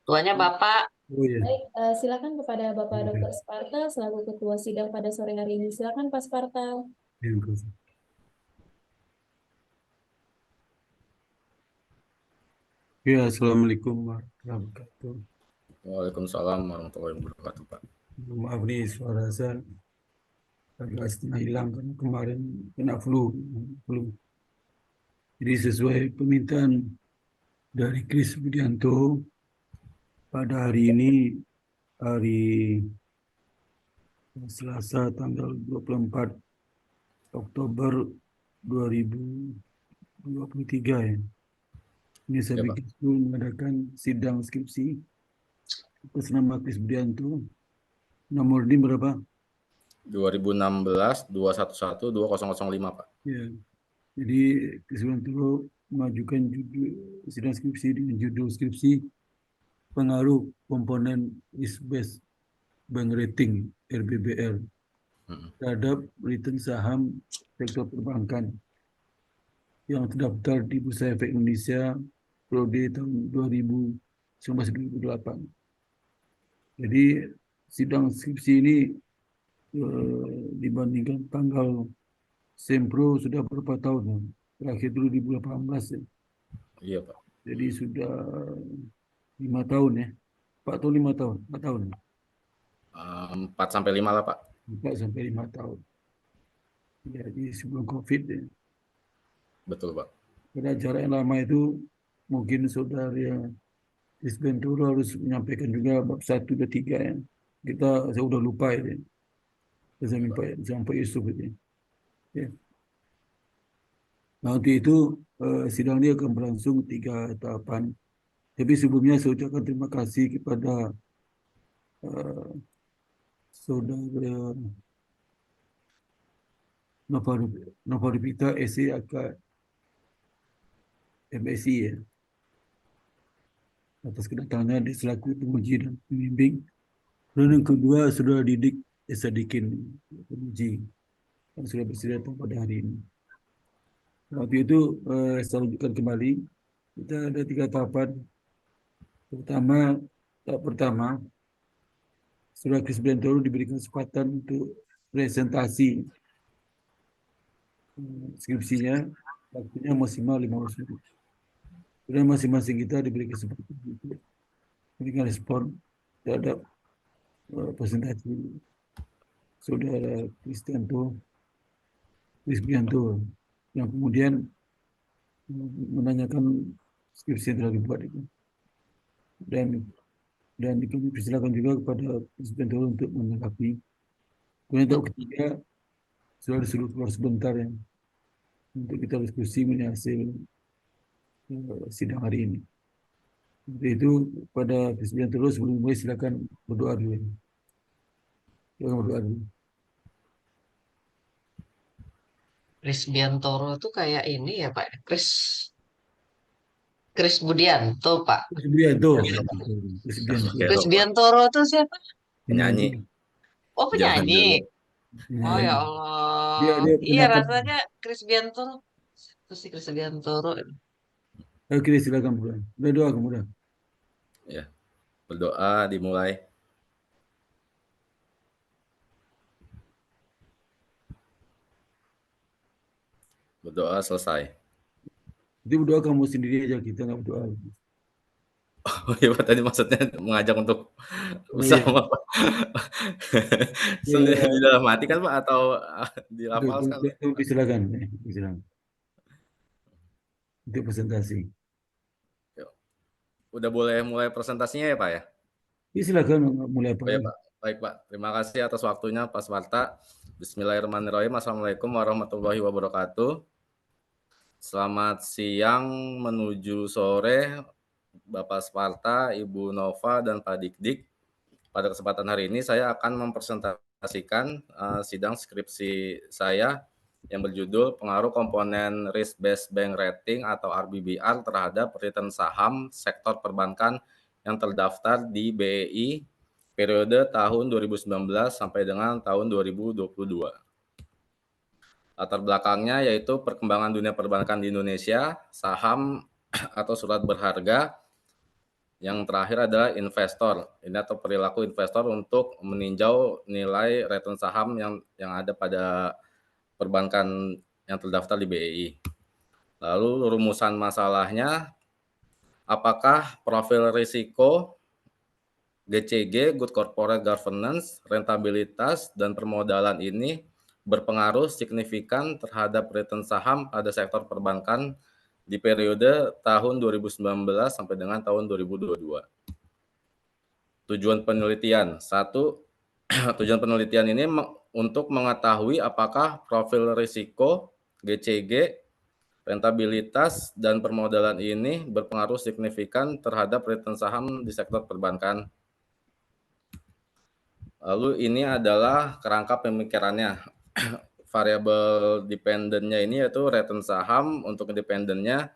Tuanya Bapak. Oh ya, Baik, silakan kepada Bapak oke. Dr. Sparta selaku Ketua Sidang pada sore hari ini. Silakan Pak Sparta. Terima kasih. Ya, Assalamualaikum warahmatullahi wabarakatuh. Waalaikumsalam warahmatullahi wabarakatuh, Pak. Maaf nih suara saya agak setengah hilang karena kemarin kena flu. Jadi sesuai permintaan dari Kris Budianto pada hari ini, hari Selasa tanggal 24 Oktober 2023 ya. Ini saya Ya, Pak. bikin mengadakan sidang skripsi atas nama Kris Budianto. Nomor ini berapa? 2016 211 2005, Pak. Ya, jadi Kris Budianto mengajukan judul sidang skripsi dengan judul skripsi pengaruh komponen risk-based bank rating RBBR Mm-mm. terhadap return saham sektor perbankan yang terdaftar di Bursa Efek Indonesia periode tahun 2019-2008. Jadi sidang skripsi ini dibandingkan tanggal Sempro sudah berapa tahun ya? Terakhir dulu 2018 ya. Iya, Pak. Jadi sudah 5 tahun ya. 4 tahun 5 tahun, 4 tahun, 4 sampai 5 lah, Pak. 4 sampai 5 tahun. Jadi sebelum COVID ya. Betul, Pak. Pada acara yang lama itu mungkin saudara Isbenturo harus menyampaikan juga bab 1 dan 3 ya. Saya udah lupa ya. Saya sampai Yusuf itu. Ya. Nah, nanti itu sidang ini akan berlangsung 3 tahapan. Tapi sebelumnya saya ucapkan terima kasih kepada eh, saudara Novaripita SE MSI ya, atas kedatangannya di selaku penguji dan pembimbing. Dan yang kedua, saudara Didik Sadikin penguji yang sudah bersedia datang pada hari ini. Waktu itu saya lanjutkan kembali. Kita ada 3 tahapan. Pertama, tahap pertama, saudara Chris Bentoro diberikan kesempatan untuk presentasi skripsinya. Waktunya maksimal 15 menit. Kemudian masing-masing kita diberi kesempatan untuk memberikan respon terhadap presentasi saudara Kristianto yang kemudian menanyakan skripsi yang telah dibuat itu. Dan kami persilakan juga kepada Kristianto untuk menanggapi. Kemudian tahap ketiga sudah disuruh keluar sebentar ya untuk kita diskusi mengenai hasil sidang hari ini. Untuk itu pada Kristianto sebelum mulai silakan berdoa dulu. Silakan berdoa dulu. Kris Biantoro itu kayak ini ya Pak. Kris Budianto Pak. Kristianto, Kristianto, Oke, Kris Pak. Biantoro itu siapa? penyanyi, Penyanyi. Oh Jangan penyanyi. dulu. Oh ya penyanyi. Dia Allah. dia Iya penata. rasanya Kris Biantoro. Itu sih Kris Biantoro. Oke, silakan berdoa. Berdoa kemudian. Ya, berdoa dimulai. Berdoa selesai. Jadi berdoa kamu sendiri aja, kita nggak berdoa. Oh iya, Pak, tadi maksudnya mengajak untuk Oh iya, bersama, Pak. Sendiri di ya, dalam hati kan, Pak, atau dilafalkan? silakan, silakan. Untuk presentasi. Yuk. Udah boleh mulai presentasinya ya, Pak ya? Ya, silakan mulai apa Oh ya, lagi. Pak. Baik, Pak. Terima kasih atas waktunya, Pak Sparta. Bismillahirrahmanirrahim. Assalamualaikum warahmatullahi wabarakatuh. Selamat siang menuju sore, Bapak Sparta, Ibu Nova, dan Pak Dikdik. Pada kesempatan hari ini saya akan mempresentasikan sidang skripsi saya yang berjudul Pengaruh Komponen Risk Based Bank Rating atau RBBR terhadap return saham sektor perbankan yang terdaftar di BEI periode tahun 2019 sampai dengan tahun 2022. Latar belakangnya yaitu perkembangan dunia perbankan di Indonesia, saham atau surat berharga Yang terakhir adalah investor. Ini atau perilaku investor untuk meninjau nilai return saham yang ada pada perbankan yang terdaftar di BEI. Lalu rumusan masalahnya, apakah profil risiko GCG, Good Corporate Governance, rentabilitas, dan permodalan ini berpengaruh signifikan terhadap return saham pada sektor perbankan di periode tahun 2019 sampai dengan tahun 2022. Tujuan penelitian. Satu, tujuan penelitian ini untuk mengetahui apakah profil risiko GCG, rentabilitas, dan permodalan ini berpengaruh signifikan terhadap return saham di sektor perbankan. Lalu ini adalah kerangka pemikirannya. Variabel dependennya ini yaitu return saham. Untuk independennya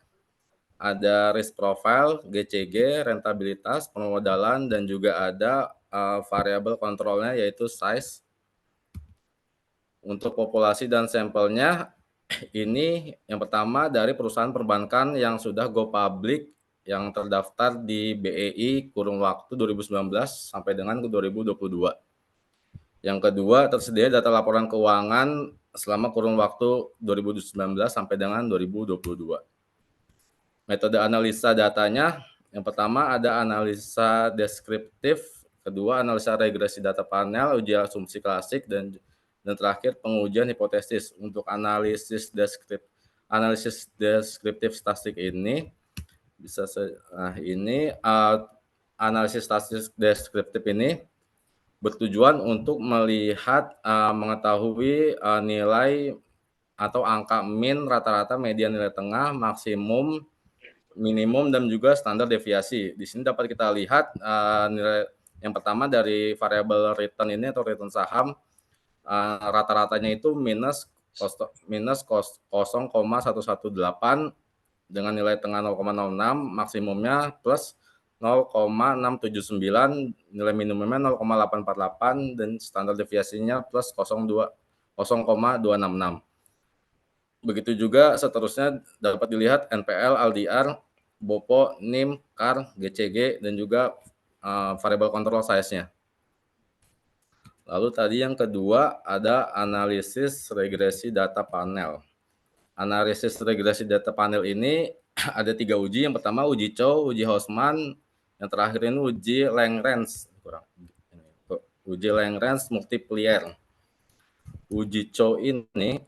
ada risk profile, GCG, rentabilitas, permodalan, dan juga ada variabel kontrolnya yaitu size. Untuk populasi dan sampelnya, ini yang pertama dari perusahaan perbankan yang sudah go public yang terdaftar di BEI kurun waktu 2019 sampai dengan 2022. Yang kedua, tersedia data laporan keuangan selama kurun waktu 2019 sampai dengan 2022. Metode analisa datanya, yang pertama ada analisa deskriptif, kedua analisa regresi data panel, uji asumsi klasik, dan terakhir pengujian hipotesis. Untuk analisis deskriptif statistik ini bisa analisis statistik deskriptif ini bertujuan untuk melihat mengetahui nilai atau angka min, rata-rata, median, nilai tengah, maksimum, minimum, dan juga standar deviasi. Di sini dapat kita lihat nilai yang pertama dari variabel return ini atau return saham, rata-ratanya itu minus 0,118 dengan nilai tengah 0,06, maksimumnya plus 0,679, nilai minimumnya 0,848, dan standar deviasinya plus 0,266. Begitu juga seterusnya dapat dilihat NPL, LDR, BOPO, NIM, CAR, GCG, dan juga variabel kontrol size-nya. Lalu tadi yang kedua ada analisis regresi data panel. Analisis regresi data panel ini ada 3 uji. Yang pertama uji Chow, uji Hausman, yang terakhir ini uji Lagrange. Uji Lagrange multiplier. Uji Chow ini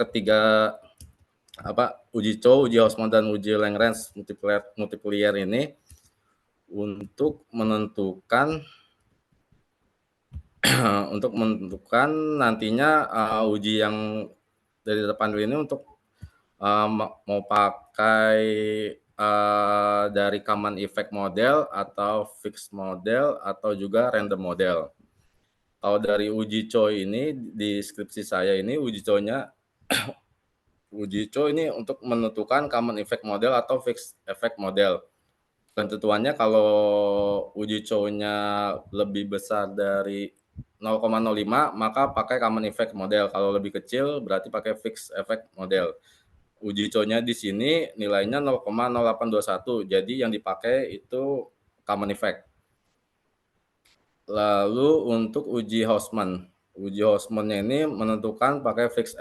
ketiga uji Chow, uji Hausman, dan uji Lagrange multiplier ini untuk menentukan nantinya uji yang dari data panel ini untuk mau pakai dari common effect model atau fixed model atau juga random model. Kalau dari uji Chow ini di skripsi saya ini uji Chow ini untuk menentukan common effect model atau fixed effect model. Ketentuannya kalau uji Chow-nya lebih besar dari 0,05 maka pakai common effect model. Kalau lebih kecil berarti pakai fixed effect model. Uji Chow-nya di sini nilainya 0,0821. Jadi yang dipakai itu common effect. Lalu untuk uji Hausman. Uji Hausman-nya ini menentukan pakai fixed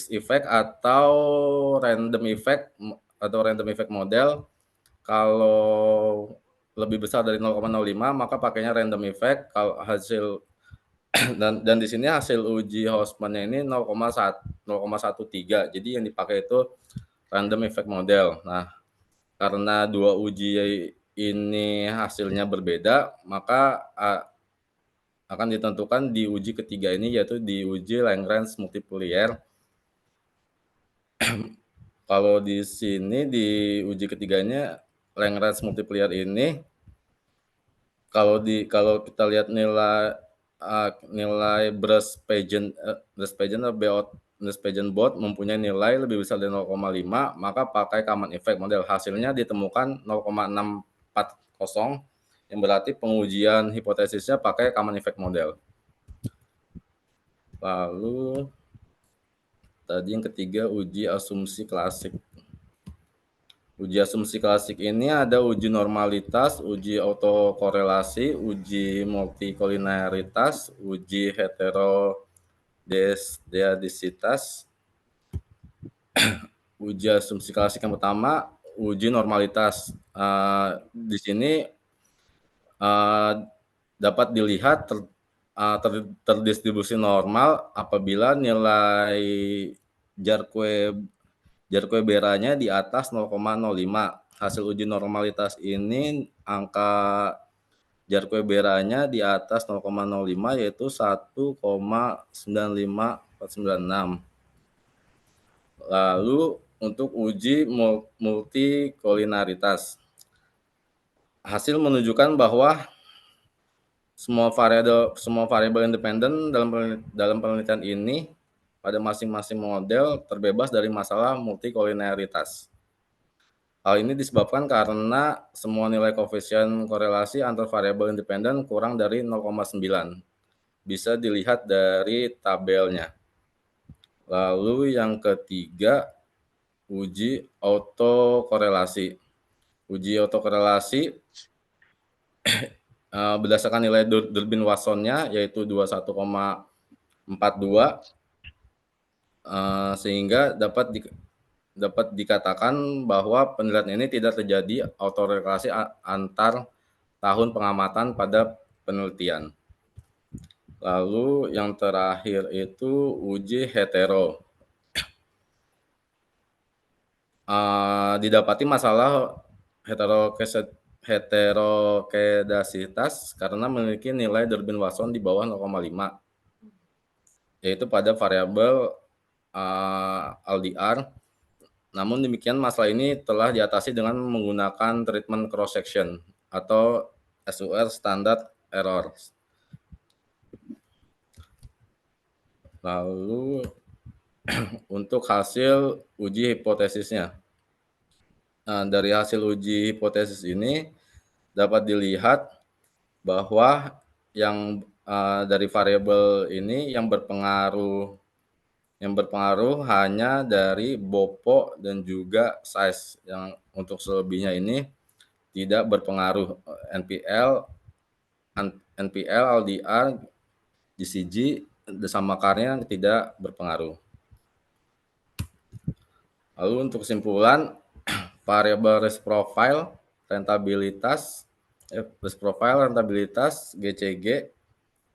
effect atau random effect model. Kalau lebih besar dari 0,05 maka pakainya random effect. Kalau hasil dan di sini hasil uji Hausman-nya ini 0,13. Jadi yang dipakai itu random effect model. Nah, karena dua uji ini hasilnya berbeda, maka akan ditentukan di uji ketiga ini yaitu di uji Lagrange multiplier. Kalau di sini di uji ketiganya Lagrange multiplier ini kalau kita lihat nilai Bruce Pageant bot mempunyai nilai lebih besar dari 0,5 maka pakai common effect model. Hasilnya ditemukan 0,640 yang berarti pengujian hipotesisnya pakai common effect model. Lalu Tadi yang ketiga uji asumsi klasik. Uji asumsi klasik ini ada uji normalitas, uji autokorelasi, uji multikolinaritas, uji heterodeisitas. Uji asumsi klasik yang pertama, uji normalitas. Di sini dapat dilihat terdistribusi normal apabila nilai Jarque-Beranya di atas 0,05. Hasil uji normalitas ini angka Jarque-Beranya di atas 0,05 yaitu 1,95496. Lalu untuk uji multikolinaritas, hasil menunjukkan bahwa semua variabel independen dalam penelitian ini pada masing-masing model terbebas dari masalah multikolinaritas. Hal ini disebabkan karena semua nilai koefisien korelasi antar variabel independen kurang dari 0,9. Bisa dilihat dari tabelnya. Lalu yang ketiga, uji autokorelasi. Uji autokorelasi berdasarkan nilai Durbin-Watsonnya yaitu 21,42, sehingga dapat dikatakan bahwa penelitian ini tidak terjadi autokorelasi antar tahun pengamatan pada penelitian. Lalu yang terakhir itu uji hetero. Didapati masalah heterokedasitas karena memiliki nilai Durbin-Watson di bawah 0,5, yaitu pada variabel LDR. Namun demikian masalah ini telah diatasi dengan menggunakan treatment cross section atau SUR standard error. Lalu untuk hasil uji hipotesisnya. Dari hasil uji hipotesis ini dapat dilihat bahwa yang dari variabel ini yang berpengaruh hanya dari BOPO dan juga size. Yang untuk selebihnya ini tidak berpengaruh. NPL, LDR, GCG, samakarnya tidak berpengaruh. Lalu untuk kesimpulan, variabel risk profile, rentabilitas, GCG,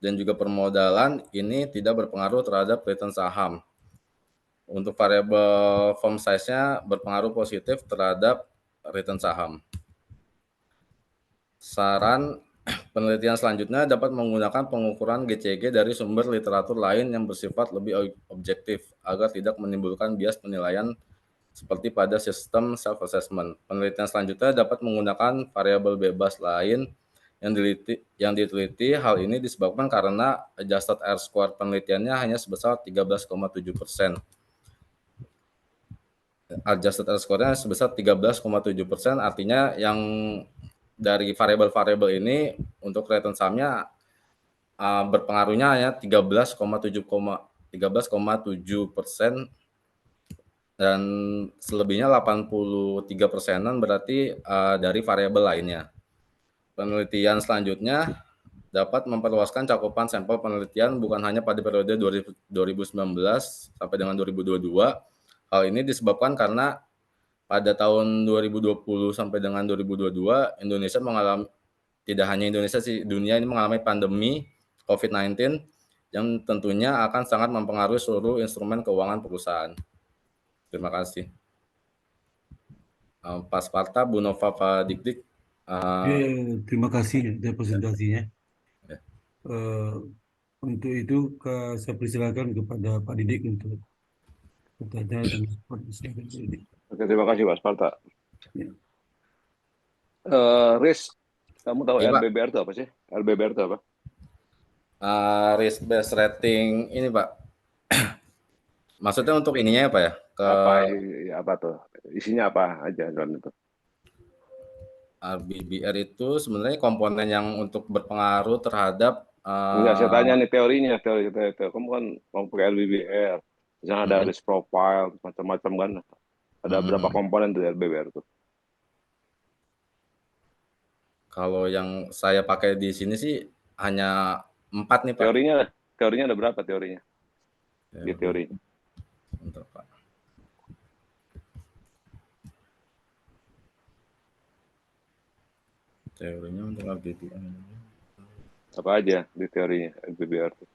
dan juga permodalan ini tidak berpengaruh terhadap return saham. Untuk variabel firm size-nya berpengaruh positif terhadap return saham. Saran penelitian selanjutnya dapat menggunakan pengukuran GCG dari sumber literatur lain yang bersifat lebih objektif agar tidak menimbulkan bias penilaian seperti pada sistem self-assessment. Penelitian selanjutnya dapat menggunakan variabel bebas lain yang diteliti. Hal ini disebabkan karena adjusted R-square penelitiannya hanya sebesar 13,7%. Adjusted R-square-nya sebesar 13,7%, artinya yang dari variabel-variabel ini untuk return saham-nya berpengaruhnya hanya 13,7%, dan selebihnya 83%-an berarti dari variabel lainnya. Penelitian selanjutnya dapat memperluaskan cakupan sampel penelitian bukan hanya pada periode 2019 sampai dengan 2022. Hal ini disebabkan karena pada tahun 2020 sampai dengan 2022, Indonesia mengalami, tidak hanya Indonesia sih, dunia ini mengalami pandemi COVID-19 yang tentunya akan sangat mempengaruhi seluruh instrumen keuangan perusahaan. Terima kasih. Pak Sparta, Bu Nova, Pak Dik-Dik. Terima kasih atas presentasinya. Untuk itu saya persilakan kepada Pak Didik untuk bertanya dan silakan. Oke, terima kasih Pak Sparta. Ya. Risk, kamu tahu Ya, Pak. RBBR itu apa sih? RBBR itu apa? Risk based rating ini, Pak. Maksudnya untuk ininya apa ya? Apa tuh? Isinya apa aja kan itu? RBBR itu sebenarnya komponen yang untuk berpengaruh terhadap Enggak, saya tanya nih teorinya, teori. Kamu kan mau pakai RBBR. Misalnya ada Mm-mm. risk profile, macam-macam kan. Ada berapa Mm-mm. komponen tuh LBBR tuh? Kalau yang saya pakai di sini sih hanya 4 nih Pak. Teorinya ada berapa teorinya? Di teori. Bentar, Pak. Teorinya untuk LBBR. Apa aja di teorinya LBBR tuh?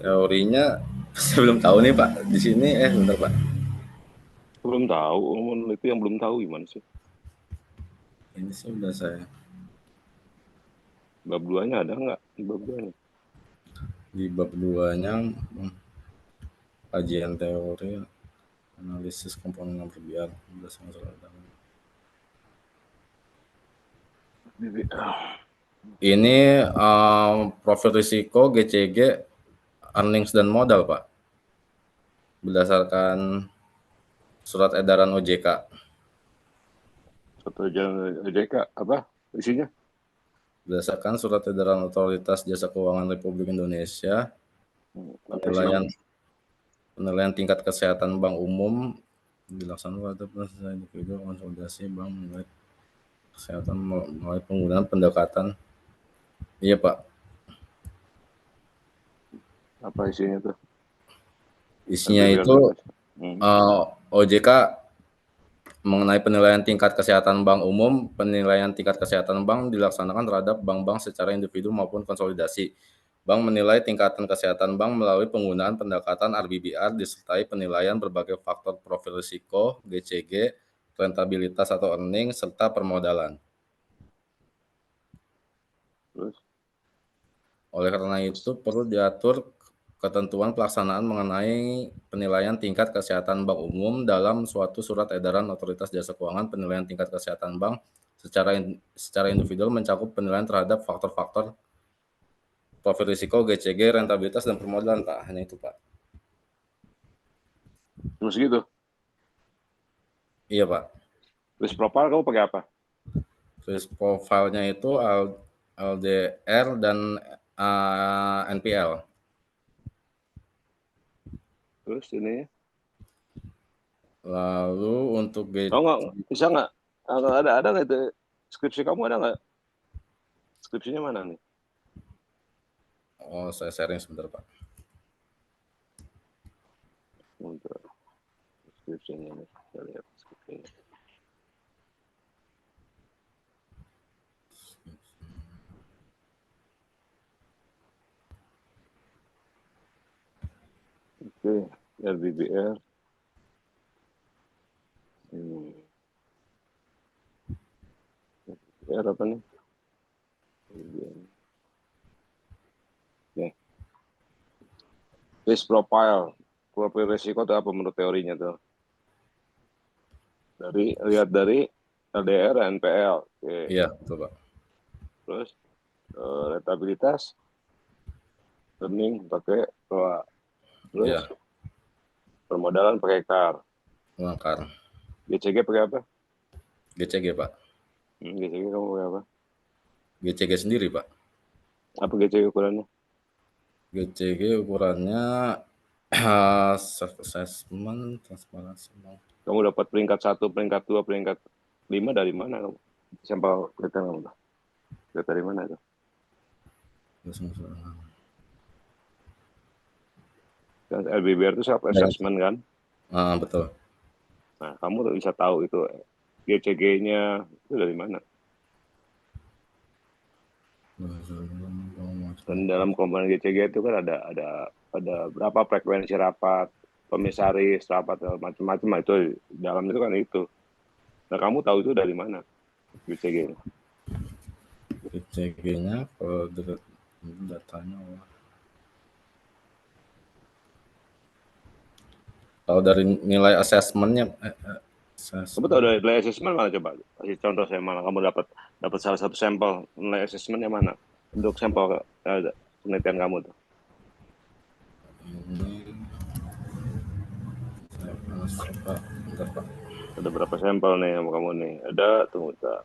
Teorinya saya belum tahu nih Pak. Di sini bentar Pak. Belum tahu, itu yang belum tahu gimana sih? Ini sih udah saya Bab 2-nya ada nggak? Di bab 2-nya? di bab 2-nya kajian teori analisis komponen LBBR. Ini profil risiko GCG earnings dan modal Pak. Berdasarkan surat edaran OJK. Satu jalan OJK apa isinya? Berdasarkan surat edaran Otoritas Jasa Keuangan Republik Indonesia, Apa isinya? penilaian tingkat kesehatan bank umum dilaksanakan pada individu konsolidasi bank menilai kesehatan melalui penggunaan pendekatan. Iya Pak, Apa isinya tuh? isinya LBBR itu tuh. OJK mengenai penilaian tingkat kesehatan bank umum, penilaian tingkat kesehatan bank dilaksanakan terhadap bank-bank secara individu maupun konsolidasi. Bank menilai tingkatan kesehatan bank melalui penggunaan pendekatan RBBR disertai penilaian berbagai faktor profil risiko, GCG, rentabilitas atau earning, serta permodalan. Terus? Oleh karena itu, perlu diatur ketentuan pelaksanaan mengenai penilaian tingkat kesehatan bank umum dalam suatu surat edaran Otoritas Jasa Keuangan. Penilaian tingkat kesehatan bank secara individual mencakup penilaian terhadap faktor-faktor profil risiko, GCG, rentabilitas, dan permodalan, Pak. Hanya itu, Pak. Terus gitu. Iya, Pak. Risk profile kamu pakai apa? Risk profile-nya itu LDR dan NPL. Terus ini? Lalu untuk Nggak, bisa nggak? Ada nggak itu? Skripsi kamu ada nggak? Skripsinya mana nih? Oh, saya sharing sebentar, Pak. Untuk skripsinya nih. Kita lihat skripsinya. Oke, LBBR. LBBR apa nih? Nih. Risk profile. Profil risiko itu apa menurut teorinya tuh? Lihat dari LDR dan NPL. Oke. Iya, betul, Pak. Terus rentabilitas, earning pakai ROA. Terus Iya, permodalan pakai CAR. mengakar. GCG pakai apa? GCG, Pak. GCG kamu pakai apa? GCG sendiri, Pak. Apa GCG ukurannya? GCG ukurannya self assessment, transparansi. Kamu dapat peringkat 1, peringkat 2, peringkat 5 dari mana kamu? Sampel kita kamu. Lihat dari mana itu? Dan LBBR itu self assessment kan? Betul. Nah, kamu bisa tahu itu GCG-nya itu dari mana? Dan dalam komponen GCG itu kan ada berapa frekuensi rapat, komisaris rapat macam-macam itu dalam itu kan itu. Nah, kamu tahu itu dari mana GCG? GCG-nya kalau datanya kalau dari nilai asesmennya Kamu tahu dari nilai assessment mana coba? Kasih contoh saya mana kamu dapat salah satu sampel nilai assessmentnya mana? Untuk sampel penelitian kamu tuh. Bentar, Pak. Ada berapa sampel nih sama kamu nih? Ada, tunggu tak.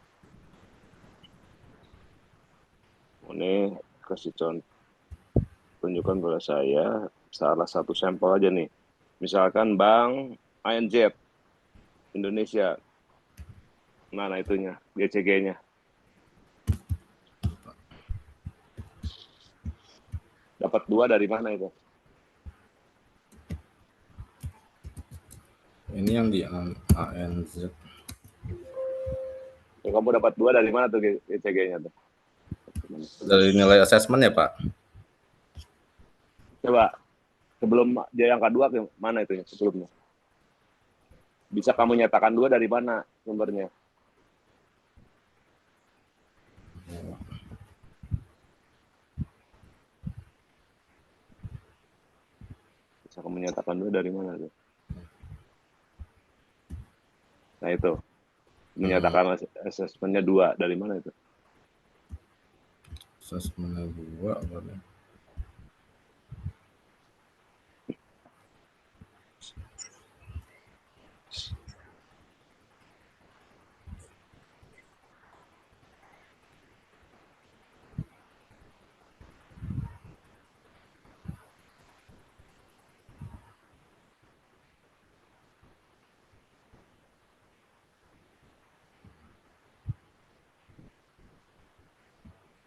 Ini kasih contoh, tunjukkan pada saya salah satu sampel aja nih. Misalkan Bank ANZ Indonesia. Mana itunya? GCG-nya. Dapat 2 dari mana itu? Ini yang di ANZ. Ya, kamu dapat 2 dari mana tuh GCG-nya tuh? Dari nilai assessment ya, Pak? Coba sebelum dia yang kedua mana itu sebelumnya? Bisa kamu nyatakan 2 dari mana sumbernya? Bisa kamu nyatakan 2 dari mana tuh? Nah itu menyatakan assessmentnya 2 dari mana itu? Assessmentnya 2 apa nih?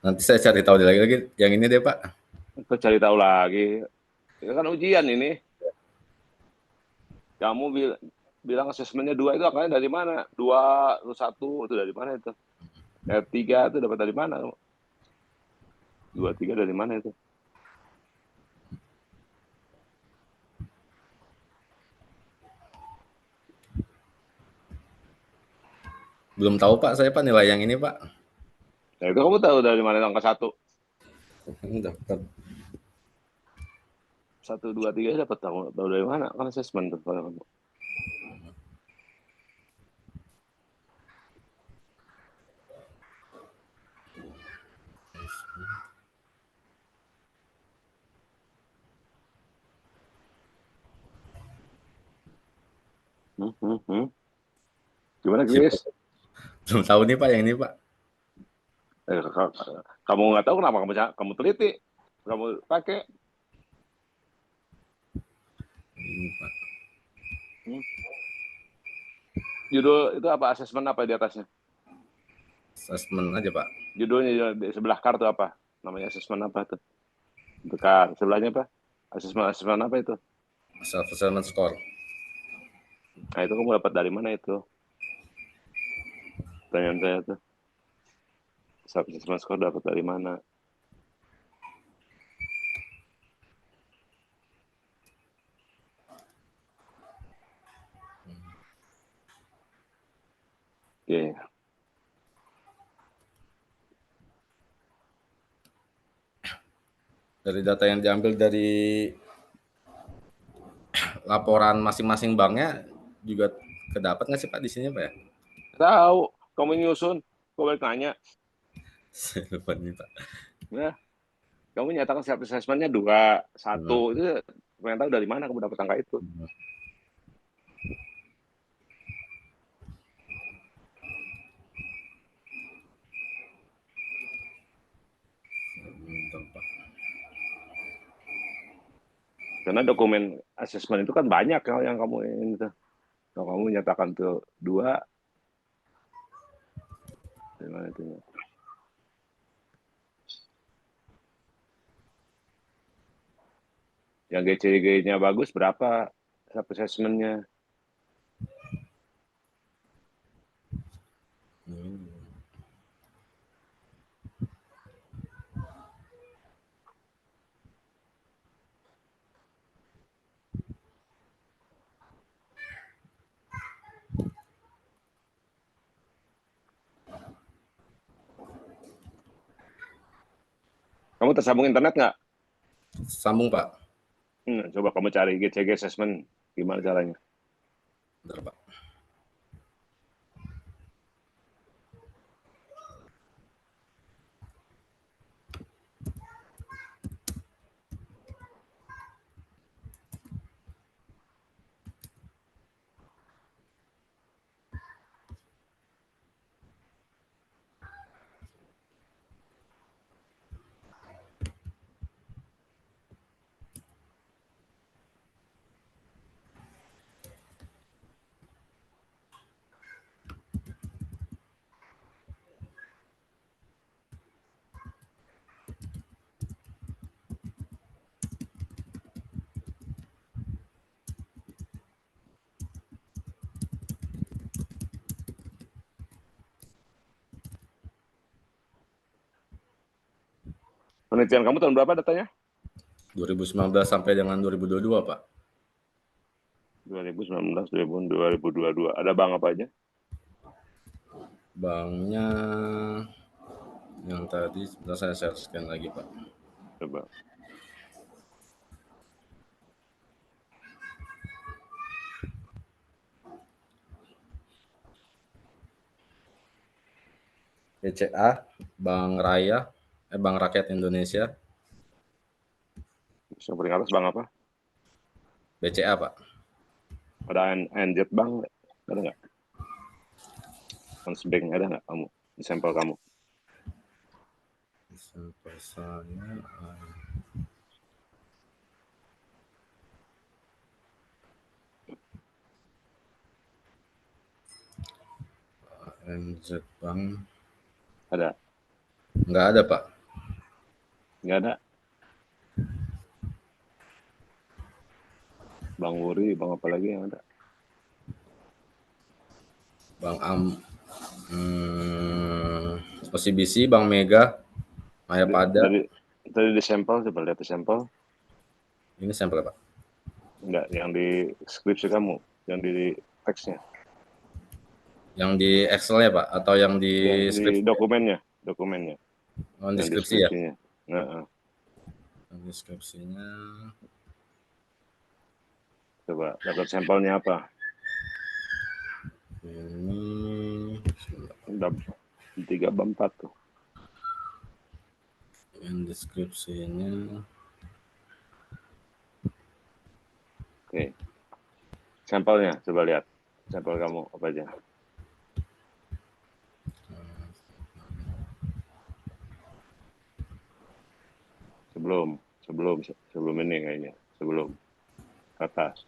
Nanti saya cari tahu lagi yang ini deh, Pak. Kita cari tahu lagi. Itu kan ujian ini. Kamu bilang assessmentnya 2 itu angkanya dari mana? 2, 1 itu dari mana itu? 3 itu dapat dari mana? 2, 3 dari mana itu? Belum tahu, Pak, saya, Pak, nilai yang ini, Pak. Nah, itu kamu tahu dari mana angka 1? Dapat 1, 2, 3 dapat tahu dari mana? Kan assessment tuh kalau kamu. Gimana, Chris? belum tahu nih, Pak, yang ini, Pak. Kamu nggak tahu kenapa kamu teliti, kamu pakai. Ini, Pak. Judul itu apa? Assessment apa di atasnya? Assessment aja, Pak. Judulnya di sebelah kartu apa? Namanya assessment apa tuh? Dekat sebelahnya apa? Assessment apa itu? Self-assessment score. Nah itu kamu dapat dari mana itu? Pertanyaan saya tuh. Self-assessment score dapat dari mana? Oke. Dari data yang diambil dari laporan masing-masing banknya juga kedapat nggak sih, Pak, di sini, Pak, ya? Tahu, kamu nyusun, kau balik nanya. Saya lupa nih, Pak. Nah, kamu nyatakan self assessmentnya 2, 1 itu pengen tahu dari mana kamu dapat angka itu. Bentar, Pak. Karena dokumen assessment itu kan banyak yang kamu ini tuh. Kalau kamu nyatakan tuh 2, dari mana itu? Yang GCG-nya bagus berapa self assessment-nya? Kamu tersambung internet nggak? Sambung, Pak. Coba kamu cari GCG assessment, gimana caranya? Bentar, Pak. Penelitian kamu tahun berapa datanya? 2019 sampai dengan 2022, Pak. 2019, 2022. Ada bank apa aja? Banknya yang tadi sebentar saya share lagi, Pak. Coba. BCA, Bank Rakyat Indonesia, Yang paling atas bank apa? BCA, Pak. Ada NZ Bank nggak? Ada nggak? Bank ada nggak kamu? Di sampel kamu? Sampel saya NZ Bank Ada? nggak ada, Pak. Nggak ada? Bank Wuri, bank apa lagi yang ada? Bank OCBC, Bank Mega, Mayapada. Tadi di sampel, coba lihat di sampel. Ini sampel, Pak. Enggak, yang di skripsi kamu, yang di teksnya, Yang di Excel ya, Pak, atau yang di yang di skripsi? dokumennya, Oh, di yang di skripsi ya. skripsinya. Nah, Yang di skripsinya coba dapat sampelnya apa? ini Udah 3 bab 4 tuh. yang di skripsinya Oke. Sampelnya, coba lihat. Sampel kamu apa aja? Sebelum ini kayaknya. Sebelum ke atas.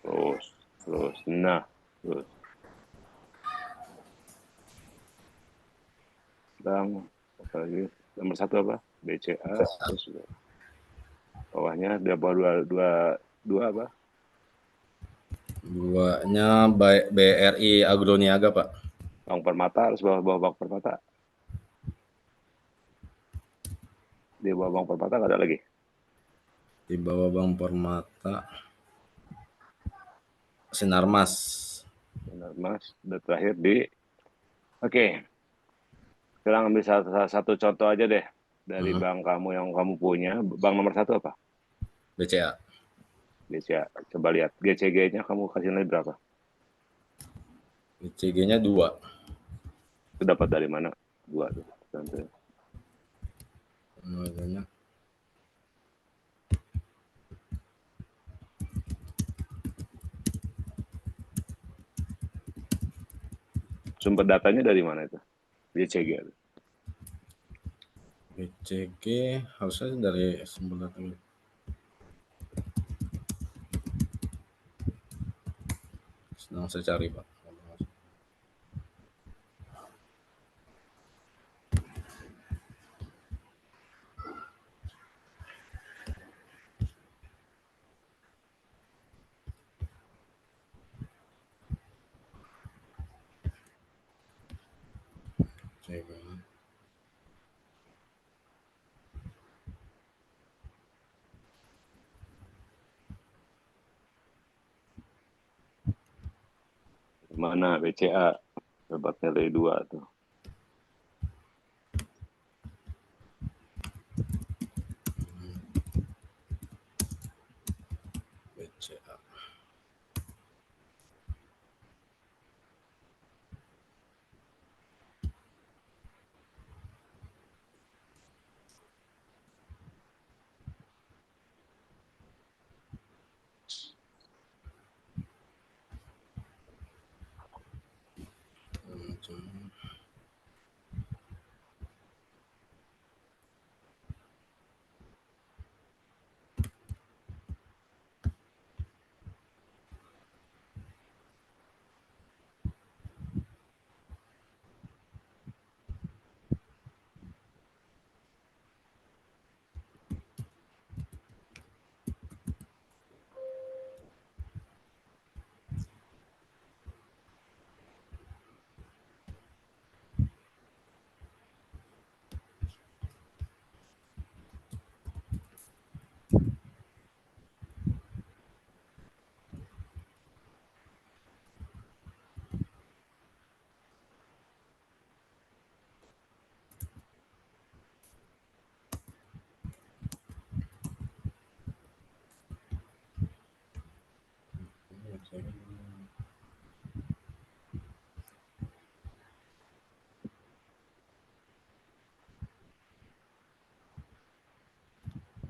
Terus. Nah, terus. Bang, apa lagi? Nomor 1 apa? BCA. Terus bawahnya dia bawa dua apa? duanya BRI Agroniaga, Pak. Bank Permata, harus bawah Bank Permata. Di bawah Bank Permata nggak ada lagi. Di bawah Bank Permata Sinarmas. Benar, Mas. Dan terakhir di... Oke. Sekarang ambil satu contoh aja deh. Dari bank kamu yang kamu punya. Bank nomor 1 apa? BCA. BCA. Coba lihat. GCG-nya kamu kasih nilai berapa? BCG-nya 2. Itu dapat dari mana? 2 tuh. Namanya Sumber datanya dari mana itu? GCG. BCG harusnya dari sumber data. Sedang saya cari, Pak. Mana BCA? Dapat nilai 2 tuh. BCA.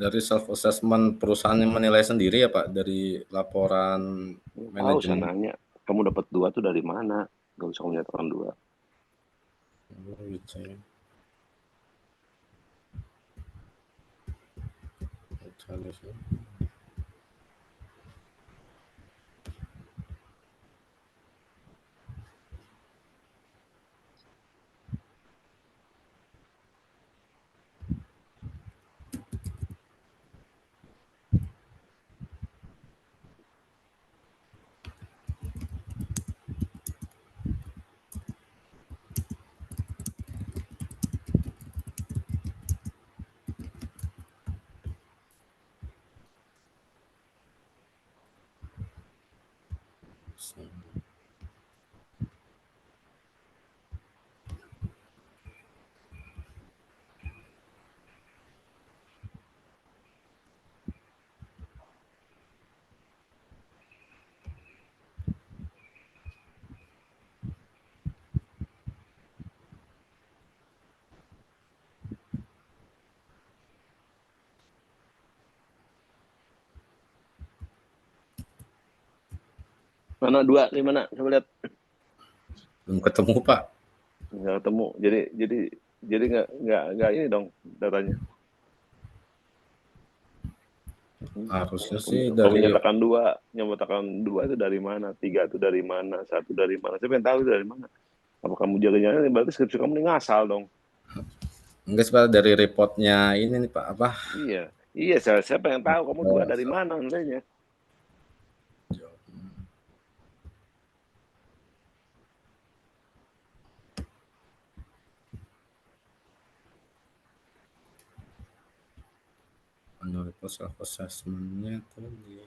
dari self assessment perusahaan yang menilai sendiri ya Pak, dari laporan Tahu saya manajemen. nanya, kamu dapat 2 tuh dari mana? Gak usah kamu nyatakan 2. Oh, gitu ya. Mana 2? Di mana? Coba lihat. Belum ketemu Pak. Nggak ketemu. Jadi nggak ini dong datanya. Harusnya sih Kamu dari nyatakan 2 itu dari mana? 3 itu dari mana? 1 dari mana? Saya pengen tahu itu dari mana. Apa kamu jaga-jaga? Berarti skripsi kamu ini ngasal dong. enggak sih Pak, dari reportnya ini nih Pak, apa? Iya, iya. Saya pengen tahu kamu 2 dari mana nilainya. Menurut self assessment-nya tuh di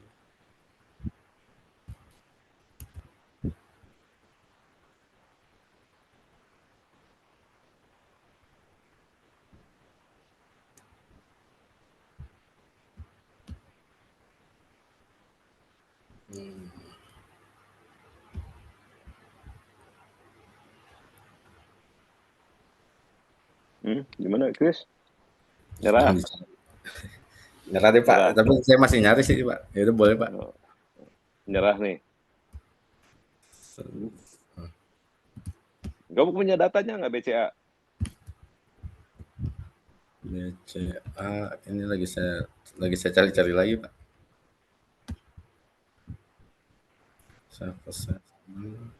Gimana, Chris? Nyerah. nyerah deh Pak, Nyerah. tapi saya masih nyari sih Pak. Ya udah boleh Pak. Nyerah nih. Kamu punya datanya nggak BCA? BCA ini lagi saya cari-cari lagi Pak. Self assessment.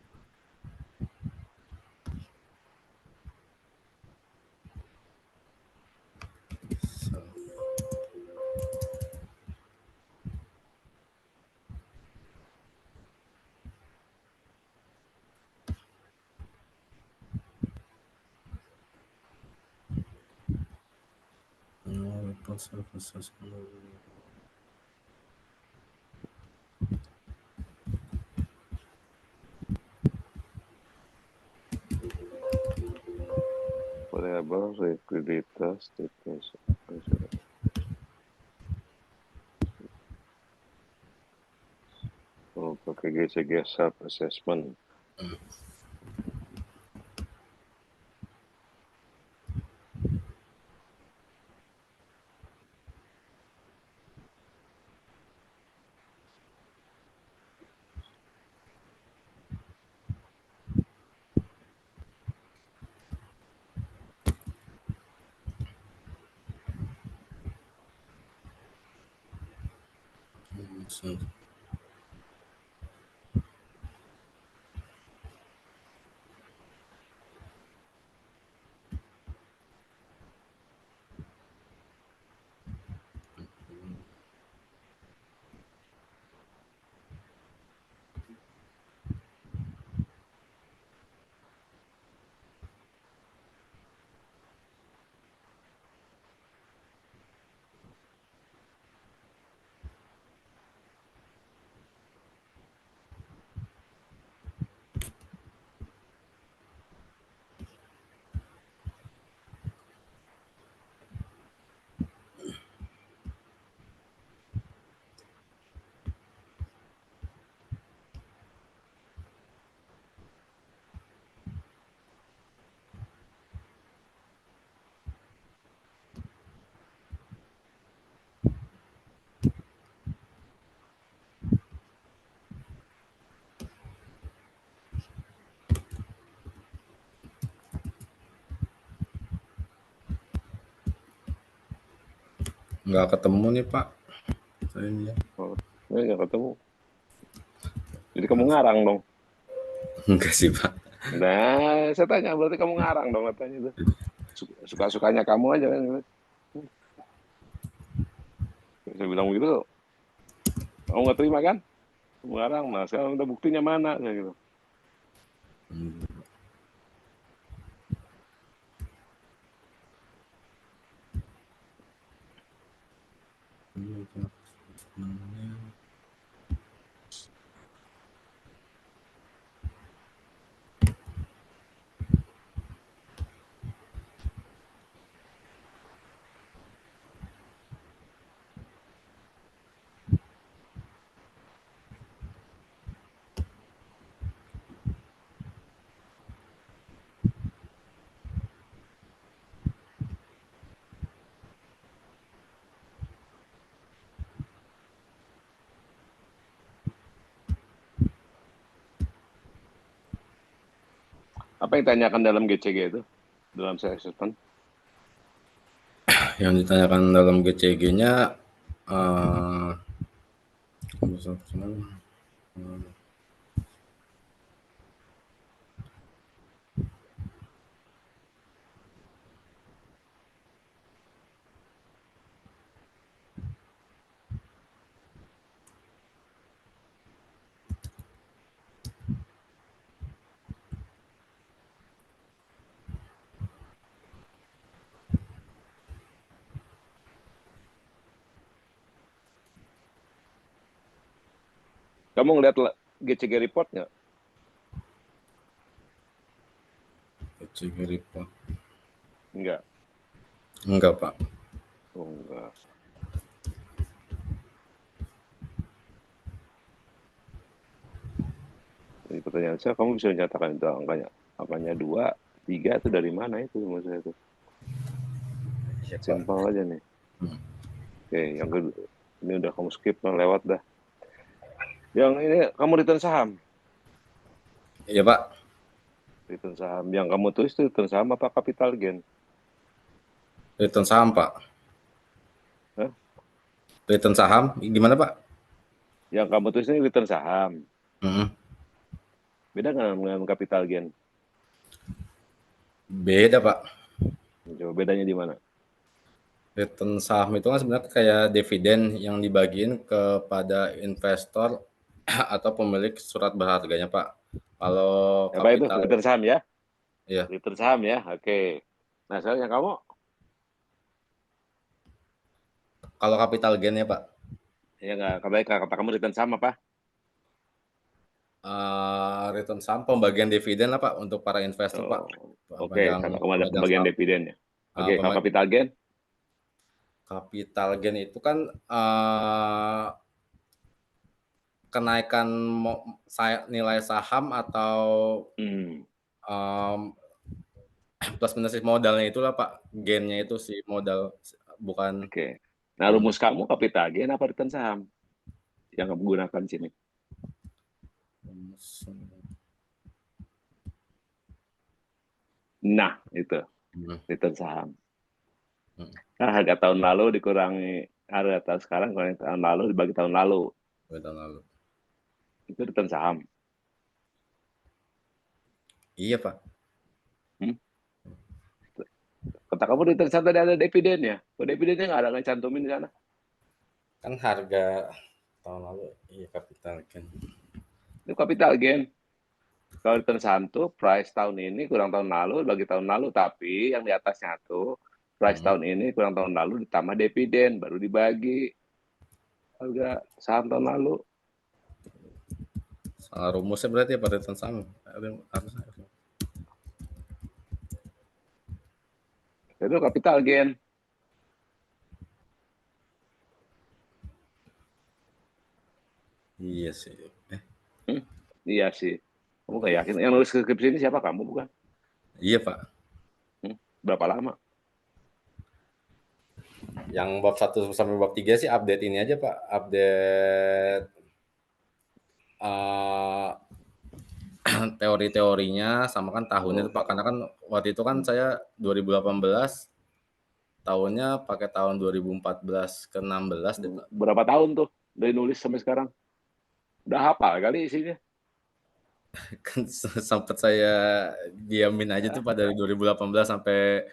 Self assessment. Variable likuiditas status. Oh, pakai GCG self assessment. Nggak ketemu nih Pak. Saya Nggak ketemu. Jadi kamu ngarang dong. enggak sih Pak. Nah, saya tanya berarti kamu ngarang dong katanya itu. Suka-sukanya kamu aja kan. Saya bilang begitu, kamu nggak terima kan? Kamu ngarang, nah sekarang udah buktinya mana? Saya gitu. Apa yang ditanyakan dalam GCG itu? Dalam saya assessment? Yang ditanyakan dalam GCG-nya Kamu ngeliat GCG report nggak? GCG report. Enggak. Enggak Pak. Oh, enggak. Jadi pertanyaan saya, kamu bisa menyatakan itu angkanya? Angkanya 2, 3 itu dari mana itu maksud saya itu? Iya Pak. Simpel aja nih. Oke, yang kedua. Ini udah kamu skip, lewat dah. Yang ini kamu return saham. Iya Pak. Return saham. Yang kamu tulis itu return saham apa capital gain? Return saham Pak. Hah? Return saham gimana Pak? Yang kamu tulis ini return saham. Beda nggak dengan capital gain? Beda Pak. Coba bedanya di mana? Return saham itu kan sebenarnya kayak dividen yang dibagiin kepada investor atau pemilik surat berharganya Pak. Kalau Apa itu? kapital, Return saham ya? ya. Return saham ya? Oke. Nah, sekarang yang kamu? Kalau capital gain ya Pak. Ya nggak, kata kamu return saham apa? Return saham pembagian dividen lah Pak untuk para investor Pak. Oke, kata kamu ada pembagian dividen ya. Oke, kalau capital gain? Capital gain itu kan kenaikan nilai saham atau plus minus modalnya itulah Pak. Gainnya itu si modal bukan. Oke. Nah, rumus kamu capital gain apa return saham yang kamu gunakan di sini? Nah, itu return saham. Nah, harga tahun lalu dikurangi harga tahun sekarang, kurangi tahun lalu dibagi tahun lalu. Itu return saham. Iya Pak. Kata kamu return saham tadi ada dividen ya? Kok dividennya nggak ada ngecantumin di sana? Kan harga tahun lalu, iya capital gain. Itu capital gain. Kalau return saham tuh price tahun ini kurang tahun lalu bagi tahun lalu, tapi yang di atasnya tuh price tahun ini kurang tahun lalu ditambah dividen baru dibagi harga saham tahun lalu. Salah rumusnya berarti ya Pak return saham. Itu capital gain. Iya sih. Iya sih. Kamu nggak yakin? Yang nulis skripsi ini siapa, kamu bukan? Iya Pak. Berapa lama? Yang bab 1 sampai bab 3 sih update ini aja Pak. Update teori-teorinya sama kan tahunnya Pak. Karena kan waktu itu kan saya 2018 tahunnya pakai tahun 2014 ke 16 deh Pak. Berapa tahun tuh dari nulis sampai sekarang? Udah hafal kali isinya. Kan sempat saya diamin aja tuh Pak dari 2018 sampai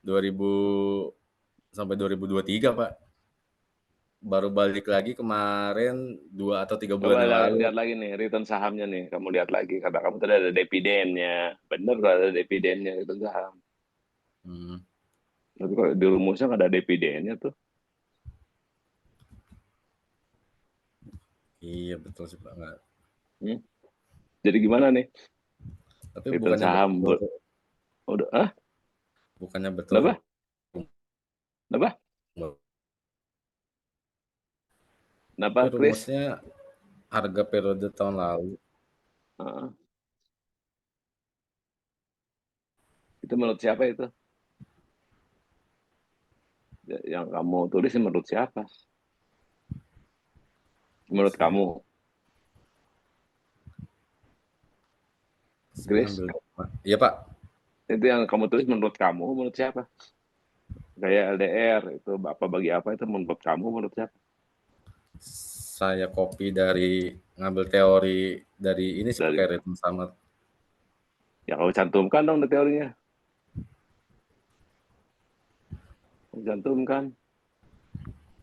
2000 sampai 2023 Pak. Baru balik lagi kemarin 2 atau 3 bulan Coba yang lalu. lihat lagi nih return sahamnya nih. Kamu lihat lagi. Kata kamu tadi ada dividennya. Bener kalau ada dividennya return saham. Hmm. Tapi kalau di rumusnya nggak ada dividennya tuh. Iya betul sih Pak. Nggak. Jadi gimana nih? Tapi Return bukannya saham. betul. Udah, Bukannya betul. Kenapa? Kenapa? Kenapa, Tapi Chris? rumusnya harga periode tahun lalu. Heeh. Itu menurut siapa itu? Yang kamu tulis menurut siapa? Menurut Saya- kamu, saya Chris? ngambil. Iya Pak. Itu yang kamu tulis menurut kamu, menurut siapa? Gaya LDR itu apa bagi apa itu menurut kamu, menurut siapa? Saya copy dari ngambil teori dari ini sih Dari pakai ritme sama. yang kamu cantumkan dong di teorinya. Kamu cantumkan.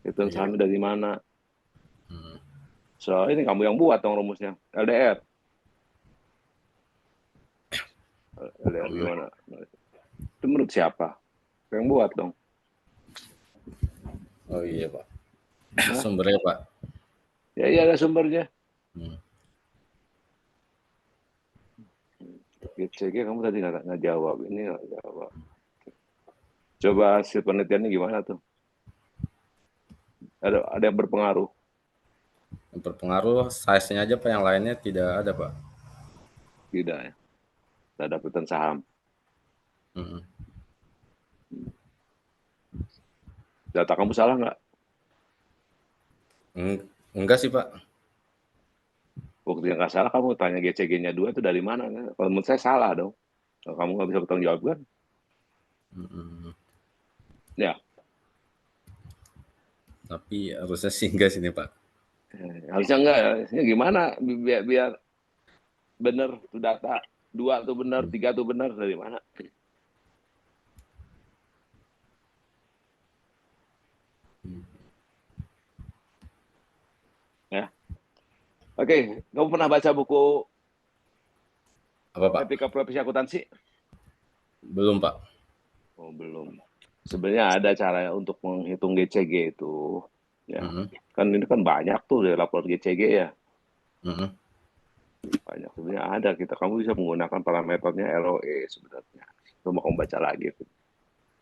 Itu Iya. sahamnya dari mana? Hmm. So ini kamu yang buat dong rumusnya. LDR. LDR gimana? Itu menurut siapa? Yang buat dong. Oh iya Pak. Hah? Sumbernya Pak. Ya iya ada sumbernya. Hmm. GCG kamu tadi nggak jawab. Ini nggak jawab. Coba hasil penelitiannya gimana tuh? Ada yang berpengaruh. Yang berpengaruh size-nya aja Pak, yang lainnya tidak ada Pak. Tidak ya. Terhadap return saham. Hmm. Data kamu salah nggak? Enggak sih Pak. Bukti yang nggak salah kamu tanya GCG-nya 2 itu dari mana? Kalau menurut saya salah dong. Kalau kamu nggak bisa bertanggung jawab kan? Hmm. Ya, Tapi harusnya sih enggak sini Pak. harusnya enggak ya. Harusnya gimana biar benar tuh data. 2 tuh benar, 3 tuh benar dari mana? Ya. Oke, kamu pernah baca buku Apa Pak? Etika Profesi Akuntansi? Belum Pak. Oh, belum. Sebenarnya ada cara untuk menghitung GCG itu. Ya. Hmm. Kan ini kan banyak tuh dari laporan GCG ya. Hmm. Banyak sebenarnya ada kamu bisa menggunakan parameternya LOE sebenarnya. Coba kamu baca lagi.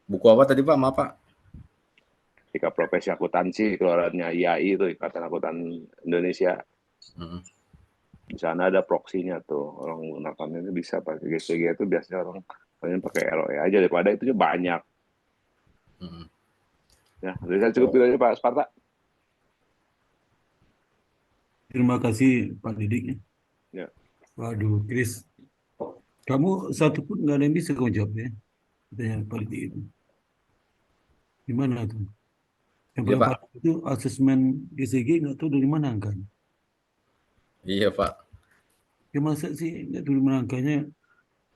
Buku apa tadi Pak? Maaf Pak. Etika Profesi Akuntansi keluarannya IAI itu Ikatan Akuntan Indonesia. Hmm. Di sana ada proksinya tuh. Orang menggunakan ini bisa pakai GCG itu biasanya orang pakai LOE aja daripada itu banyak. Hmm. Ya, jadi saya cukup itu aja Pak Sparta. Terima kasih Pak Didik. Ya. Waduh, Chris, kamu satu pun nggak ada yang bisa kamu jawab ya. Pertanyaan Pak Didik itu. Gimana tuh? Yang Iya paling Pak. parah itu asesmen GCG nggak tahu dari mana angkanya. Iya Pak. Ya masa sih nggak tahu dari mana angkanya?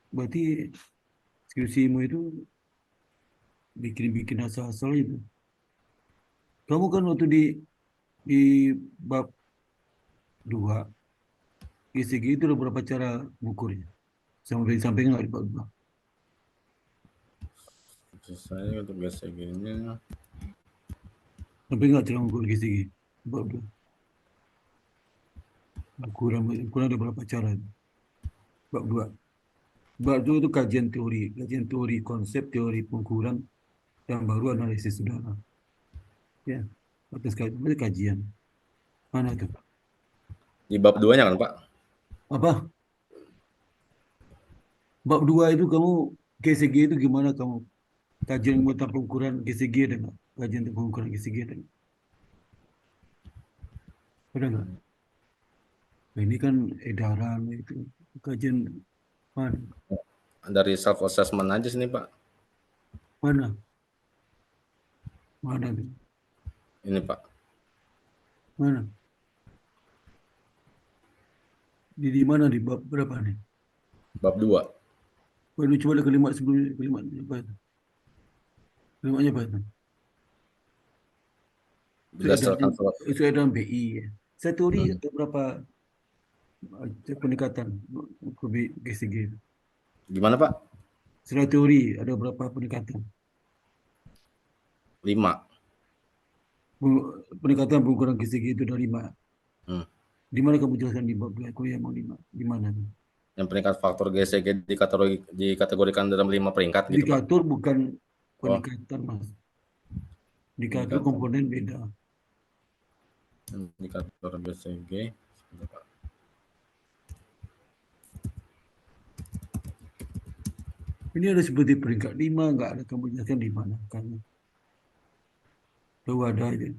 Berarti skripsimu itu bikin-bikin asal-asal itu. Kamu kan waktu di bab 2 GCG itu ada berapa cara mengukurnya? Sama dari samping nggak di bab 2? Saya untuk GCG-nya Sampai nggak cara mengukur GCG? Bab 2. Ukuran ada berapa cara? Bab 2. Bab 2 itu kajian teori konsep, teori pengukuran, yang baru analisis saudara. Ya, atas kajian. Mana tuh? di bab 2-nya kan Pak? Apa? Bab 2 itu kamu GCG itu gimana kamu? Kajian tentang pengukuran GCG ada nggak? Kajian tentang pengukuran GCG ada nggak? Ada nggak? Nah, ini kan edaran itu kajian mana? Dari self assessment aja sini Pak. Mana? Mana tuh? Ini Pak, Mana? Di mana di bab berapa nih? bab 2. Waduh, coba ada kalimat sebelum kalimat apa itu? Kalimatnya apa itu? Berdasarkan surat. Itu dalam BI ya. Saya teori ada berapa peningkatan ke GCG? Gimana Pak? Secara teori ada berapa peningkatan? 5. Peningkatan pengukuran GCG itu dari 5. Hmm. Di mana kamu jelaskan di bab kuliah mau 5? Di mana? Yang peringkat faktor GCG dikategorikan dalam 5 peringkat gitu Pak. Indikator bukan Oh, peningkatan, Mas. Indikator indikator komponen beda. indikator GCG. Sebentar, Pak. Ini ada seperti peringkat 5, nggak ada kamu jelaskan di mana. Karena tahu ada aja.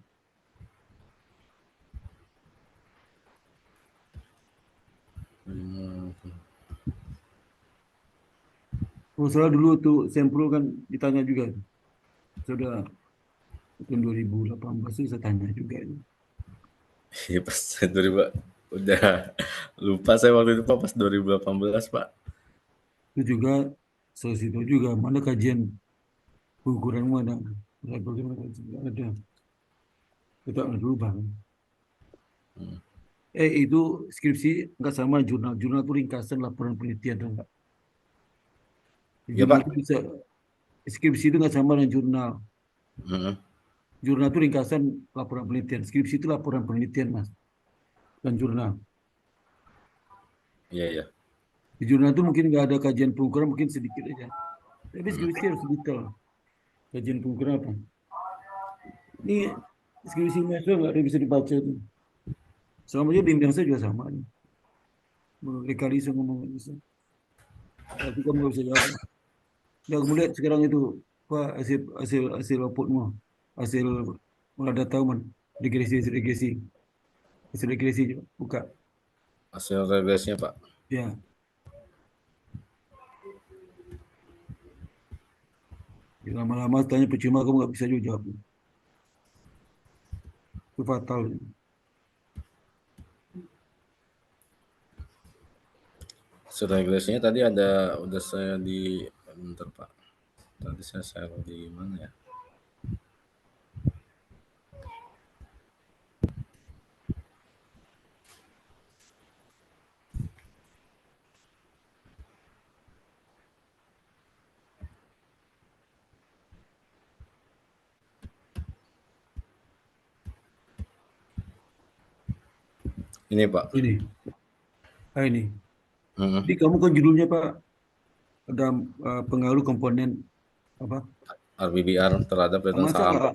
Hmm. Kalau salah dulu tuh sampel kan ditanya juga. Sudah tahun 2018 itu saya tanya juga. Iya pas 2000, udah lupa saya waktu itu Pak, pas 2018 Pak. Itu juga saya situ juga mana kajian pengukuran mana. Bagaimana kajian ada. Kita harus berubah. Hmm. Itu skripsi nggak sama jurnal. Jurnal itu ringkasan laporan penelitian. Tahu nggak? Iya Jurnal Pak. itu bisa skripsi itu nggak sama dengan jurnal. Hmm. Jurnal itu ringkasan laporan penelitian. Skripsi itu laporan penelitian, Mas. Dan jurnal. Iya iya. Di jurnal itu mungkin nggak ada kajian pengukuran, mungkin sedikit aja. Tapi Hmm. skripsi harus detail. Kajian pengukuran apa? Ini skripsi mahasiswa nggak ada yang bisa dibaca itu. Sama aja bimbingan saya juga sama. Berkali saya ngomong nggak bisa. Tapi kamu nggak bisa jawab. Ya, kamu lihat sekarang itu apa hasil outputmu, hasil ada tahu man regresi hasil regresi coba buka Hasil regresinya Pak. ya. Lama-lama tanya percuma kamu nggak bisa juga jawab. Itu fatal. Hasil regresinya tadi udah saya di, bentar Pak. Tadi saya share di mana ya? Ini Pak. Ini ini. Hmm. Jadi kamu kan judulnya Pak ada pengaruh komponen apa? RBBR terhadap return Masa saham. nggak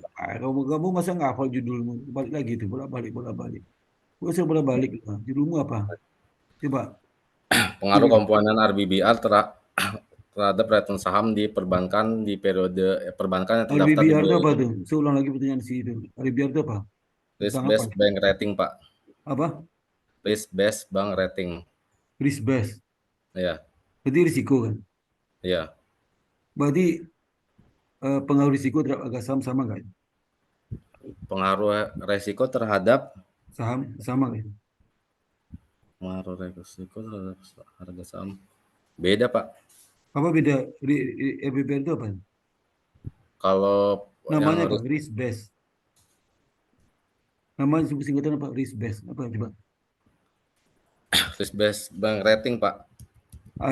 kamu masa nggak hafal judulmu? Balik lagi tuh bolak-balik. Masa bolak-balik judulmu apa? Coba. Pengaruh Iya. komponen RBBR terhadap return saham di perbankan di periode perbankan yang terdaftar di RBBR itu apa tuh? Saya ulang lagi pertanyaan si itu. RBBR itu apa? Risk Tentang apa? Based Bank Rating Pak. Apa? Risk Based Bank Rating. Risk based. Ya, Berarti risiko kan? ya. Berarti pengaruh risiko terhadap harga saham sama nggak? Pengaruh resiko terhadap Saham sama nggak? pengaruh resiko terhadap harga saham. Beda Pak. Apa beda? RBBR itu apa? Kalau yang Namanya apa? Risk based. Namanya singkatan apa? Risk based. Apa coba? Risk Based Bank Rating Pak.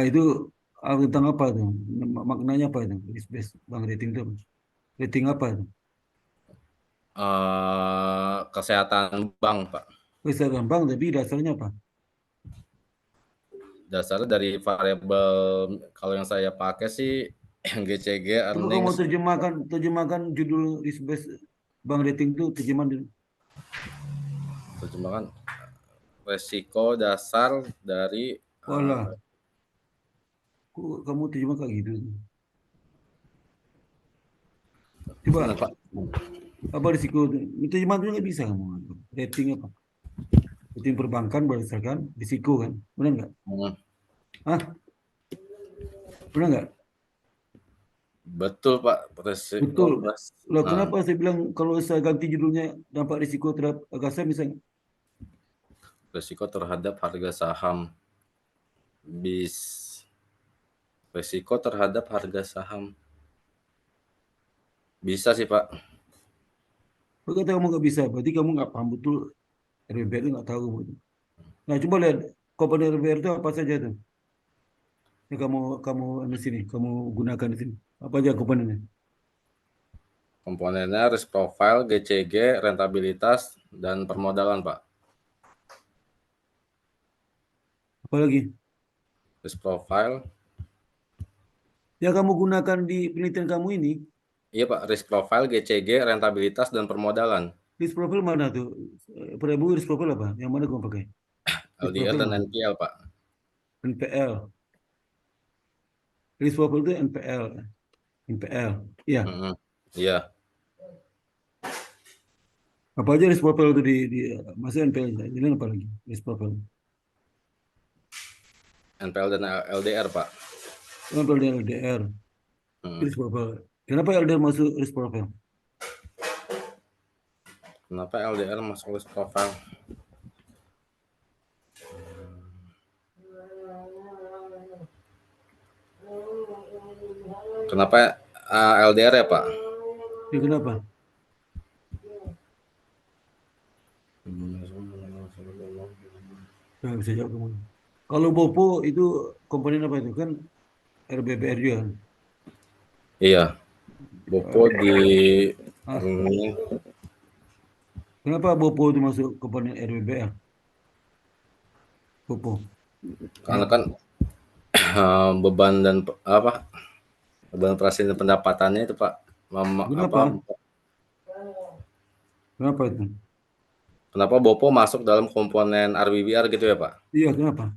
Itu tentang apa tuh? Maknanya apa itu? Risk based bank rating itu apa? Rating apa itu? Kesehatan bank Pak. Kesehatan bank tapi dasarnya apa? Dasarnya dari variabel, kalau yang saya pakai sih yang GCG Coba kamu earnings. terjemahkan judul risk based bank rating itu terjemahan Terjemahkan resiko dasar dari Walah, kok kamu terjemah kayak gitu? Coba benar, Pak. apa risiko itu terjemahan itu nggak bisa kamu. Rating apa? Rating perbankan berdasarkan risiko kan? Benar nggak? Hmm. Hah? Benar nggak? Betul Pak, resiko Betul. beras. Loh, Nah, kenapa saya bilang kalau saya ganti judulnya dampak risiko terhadap harga saham misalnya? resiko terhadap harga saham. Resiko terhadap harga saham. Bisa sih Pak. Kalau kata kamu nggak bisa, berarti kamu nggak paham betul RBBR itu nggak tahu. Nah, coba lihat komponen RBBR itu apa saja tuh? Yang kamu di sini, kamu gunakan di sini. Apa aja komponennya? Komponennya risk profile, GCG, rentabilitas, dan permodalan Pak. Apa lagi? Risk profile, Yang kamu gunakan di penelitian kamu ini, iya Pak, risk profile, GCG, rentabilitas, dan permodalan. risk profile mana tuh? Prabu risk profile apa? Yang mana kamu pakai? Risk LDR profile dan apa? NPL Pak. NPL. Risk profile itu NPL. NPL. Iya. Mm-mm. Iya, Apa aja risk profile itu di masa NPL? Ini apa lagi? Risk profile. NPL dan LDR Pak. NPL dan LDR. Mm. Risk profile. Kenapa LDR masuk risk profile? Kenapa LDR masuk risk profile? Kenapa LDR ya Pak? Ya, kenapa? Nah, bisa jawab kamu. Kalau BOPO itu komponen apa itu? Kan RBBR juga kan? Iya, Bopo di Ah, ini kenapa BOPO itu masuk komponen RBBR? BOPO. karena Kenapa? kan beban dan apa beban operasi dan pendapatannya itu Pak Kenapa? Kenapa itu? kenapa Bopo masuk dalam komponen RBBR gitu ya Pak? Iya, kenapa?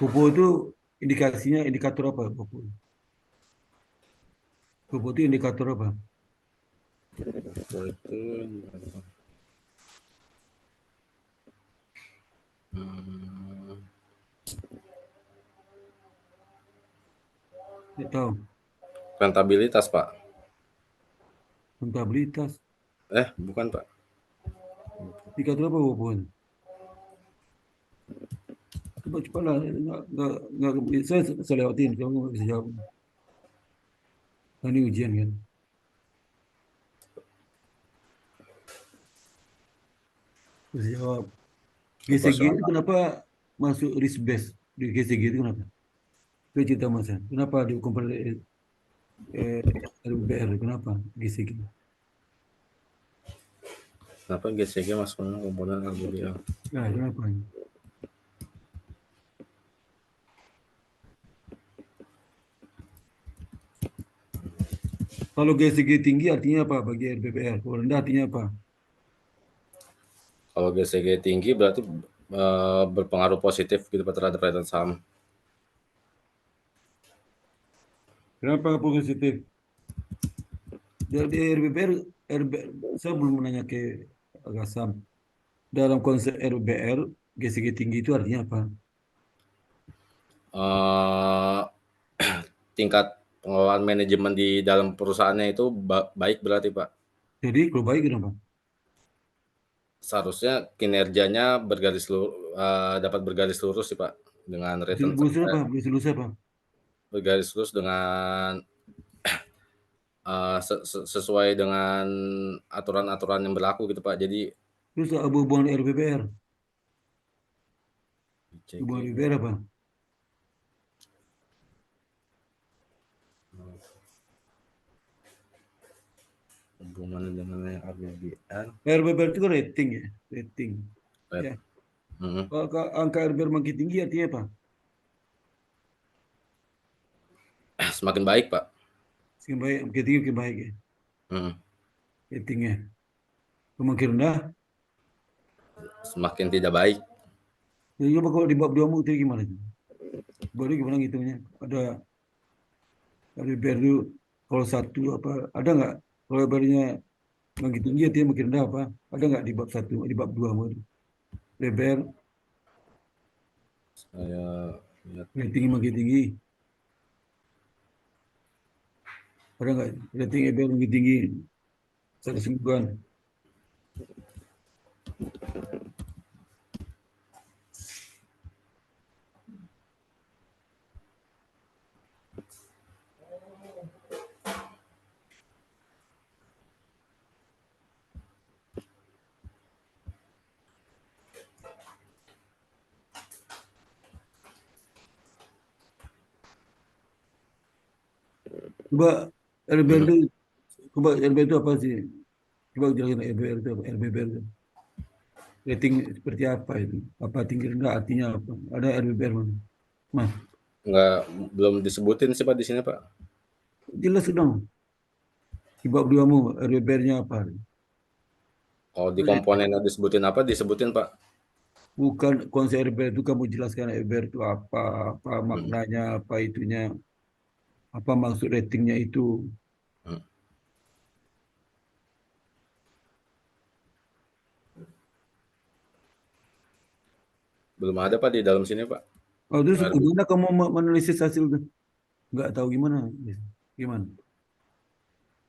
BOPO itu indikasinya indikator apa? BOPO. BOPO itu indikator apa? Bopo itu Tidak tahu. rentabilitas Pak. Rentabilitas. Bukan Pak. Indikator apa BOPO itu? Coba lah. Nggak, saya lewatin. Kamu nggak bisa jawab. Nah, ini ujian kan? Bisa jawab. GCG itu Proporsional. kenapa masuk risk base di GCG itu kenapa? Itu cerita masa. Kenapa di komponen RBR? Kenapa GCG? Kenapa GCG masuk dalam komponen RBBR? Nah, kenapa? Kalau GCG tinggi artinya apa bagi RBBR? Kalau rendah artinya apa? Kalau GCG tinggi berarti berpengaruh positif gitu Pak terhadap return saham. Kenapa positif? Dari RBBR, saya belum menanya ke Gasam. Dalam konsep RBR, GCG tinggi itu artinya apa? Eh, tingkat pengelolaan manajemen di dalam perusahaannya itu baik berarti Pak. Jadi kalau baik kenapa? Seharusnya kinerjanya dapat bergaris lurus sih Pak dengan return Busur apa? Busur apa? bergaris lurus dengan sesuai dengan aturan-aturan yang berlaku gitu Pak. Jadi Terus hubungan RBBR? cek Hubungan RBBR apa? hubungan dengan yang RBBR. RBBR itu kan rating ya, rating. Ya. Mm-hmm. Kalau angka RBBR makin tinggi artinya apa? Semakin baik Pak. Semakin baik, makin tinggi makin baik ya. Mm-hmm. Ratingnya. Makin rendah, Semakin tidak baik. jadi coba kalau di bab 2 itu gimana? Baru gimana ngitungnya? Ada RBBR itu kalau satu apa? Ada nggak? Kalau RBBR-nya makin tinggi artinya makin rendah apa? Ada nggak di bab 1, di bab 2 itu? RBBR Saya lihat ratingnya makin tinggi. Ada nggak rating EBR lebih tinggi? 190-an. Coba LBR itu, coba LBR itu apa sih? Coba jelaskan LBR itu apa? LBR itu. Rating seperti apa itu? Apa tinggi rendah artinya apa? Ada LBR mana? Mas, Nggak, belum disebutin sih Pak di sini Pak. jelas dong. Coba berduamu LBR-nya apa? Kalau di komponennya disebutin apa? Disebutin Pak. Bukan konsep LBR itu kamu jelaskan LBR itu apa Hmm. maknanya, apa itunya, apa maksud ratingnya itu. Hmm. Belum ada Pak di dalam sini Pak. Oh, terus Nggak ada. gimana kamu menganalisis hasil itu? Nggak tahu gimana? Gimana?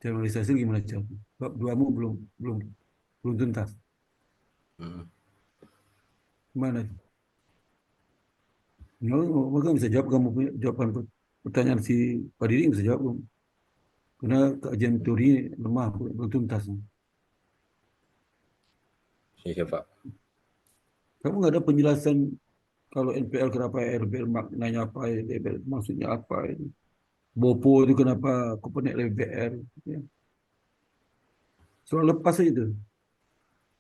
Cara analisis hasil gimana cara? Bab duamu belum belum tuntas. Hmm. Gimana? Mereka bisa jawab kamu punya jawaban pertanyaan si Pak Didi bisa jawab kamu. Karena kajian teori lemah belum tuntas. Iya Pak. Kamu nggak ada penjelasan kalau NPL kenapa LBR maknanya apa, LBR maksudnya apa itu. Bopo itu kenapa komponen LBR. Ya. Soal lepas aja itu.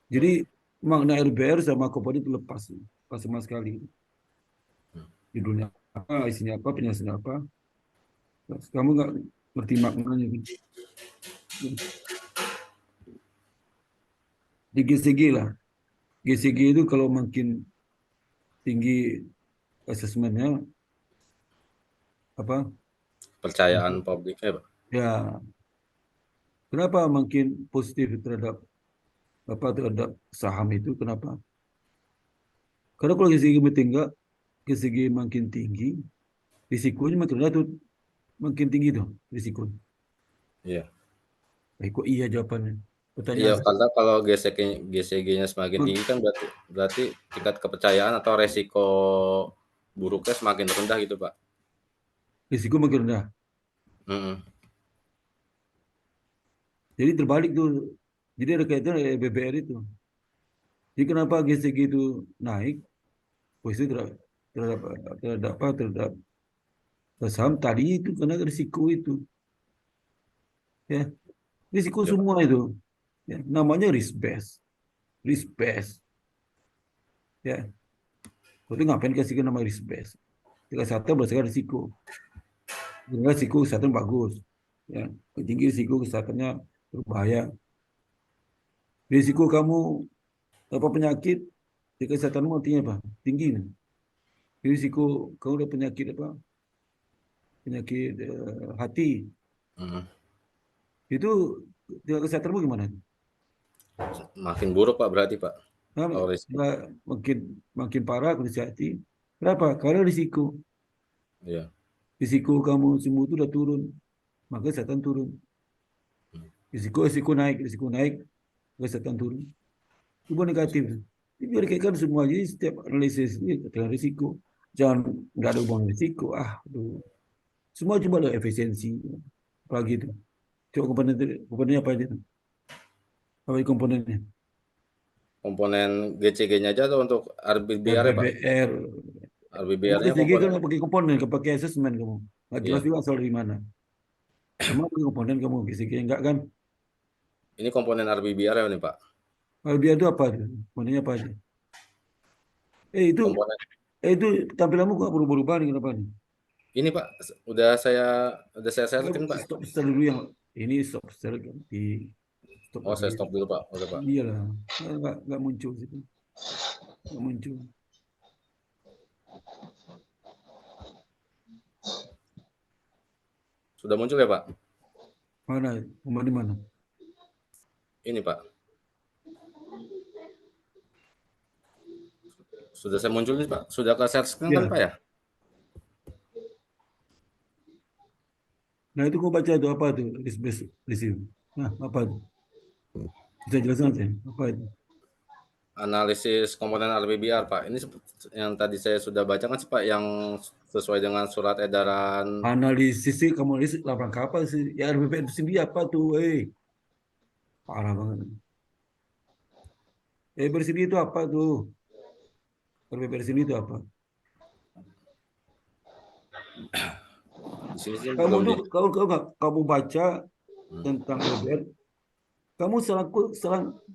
Jadi makna LBR sama komponen itu lepas. Lepas sama sekali. Judulnya apa, isinya apa, penjelasannya apa. Terus kamu nggak ngerti maknanya. Di GCG lah. GCG itu kalau makin tinggi asesmennya apa Percayaan publiknya Pak. ya kenapa makin positif terhadap apa terhadap saham itu kenapa? Karena kalau GCG tinggi, GCG makin tinggi, risikonya makin rendah tuh makin tinggi tuh risikonya. Iya. Kok iya jawabannya? Iya, Pertanyaan karena kalau GCG-nya semakin tinggi kan berarti tingkat kepercayaan atau resiko buruknya semakin rendah gitu Pak. risiko makin rendah. Mm-mm. Jadi terbalik tuh. Jadi ada kaitan dengan BBR itu. Jadi kenapa GCG itu naik? Posisi terhadap terhadap apa terhadap saham tadi itu karena risiko itu. Ya, risiko Iya Pak. semua itu. Ya, namanya risk based. Ya, itu ngapain kasih nama risk based? Kesehatan berdasarkan risiko. Karena risiko kesehatan bagus. Ya, tinggi risiko kesehatannya berbahaya. Risiko kamu apa penyakit, kesehatanmu artinya apa? Tinggi. Risiko kamu ada penyakit apa? Penyakit hati. Mm. Itu tingkat kesehatanmu gimana? Makin buruk Pak berarti Pak. Nah, Kalau risiko. makin makin parah kondisi hati. Kenapa? Karena risiko. Iya. Risiko kamu sembuh itu udah turun, maka kesehatan turun. Risiko naik, kesehatan turun. Itu negatif. Itu biar kaitkan semua. Jadi setiap analisis ini dengan risiko. Jangan nggak ada hubungan risiko. Aduh. Semua cuma ada efisiensi. Apalagi itu. Coba komponennya apa aja? Apa komponennya? Komponen GCG-nya aja atau untuk RBBR ya Pak? RBBR. Kamu RBBR-nya GCG kan komponen. nggak pakai komponen, nggak pakai asesmen kamu. Nggak jelas Iya. juga asal dari mana. Emang pakai komponen kamu GCG enggak kan? Ini komponen RBBR ya nih Pak. RBBR itu apa? Komponennya apa aja? Eh itu, Komponen itu tampilanmu kok berubah-ubah nih kenapa nih? ini Pak, udah saya share-kan Pak. Stop share dulu yang ini stop share di stop Oh, lagi. saya stop dulu Pak. Oke Pak. Iyalah, nggak muncul situ, nggak muncul. Sudah muncul ya Pak? Mana? Kemana di mana? Ini Pak. Sudah saya muncul nih Pak. Sudah ke share screen kan Ya, Pak ya? Nah itu kau baca tuh apa tuh risk based review. Nah apa tuh? Bisa jelasin aja apa itu? Analisis komponen RBBR, Pak. Ini yang tadi saya sudah bacakan sih, Pak, yang sesuai dengan surat edaran. Analisis sih kamu analisis laporan kapal sih. Ya RBP itu sendiri apa tuh? Parah banget. Bersini itu apa tuh? RBP sendiri itu apa? Di sini sih Kamu belum tuh kau nggak kamu baca tentang RBR, kamu salah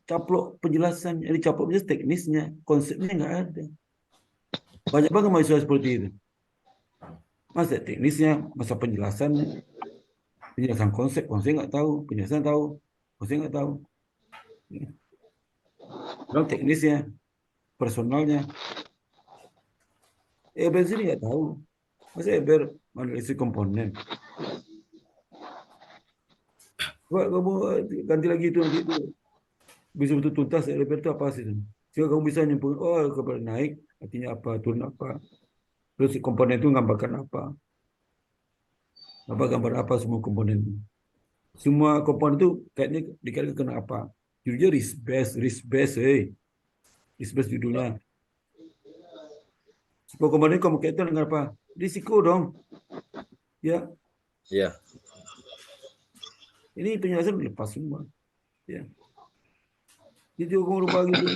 caplok penjelasan, jadi caplok penjelasan teknisnya, konsepnya nggak ada. Banyak banget mahasiswa seperti itu. Masa teknisnya, masa penjelasannya, penjelasan konsep nggak tahu, penjelasan tahu, konsep nggak tahu. Belum teknisnya, personalnya. EBR sini nggak tahu. Masa EBR analisis komponen. Coba kamu ganti lagi itu nanti itu. Bisa betul tuntas EBR itu apa sih? Sehingga kamu bisa nyimpulin, oh kabar naik, artinya apa, turun apa. Terus komponen itu gambarkan apa gambar apa semua komponen. Semua komponen itu kayaknya dikaitkan kena apa. Judulnya risk base, risk base judulnya. Semua komponen kamu kaitkan dengan apa? Risiko dong. Ya, Iya. ini penjelasan lepas semua. Ya. Jadi kamu rubah gitu.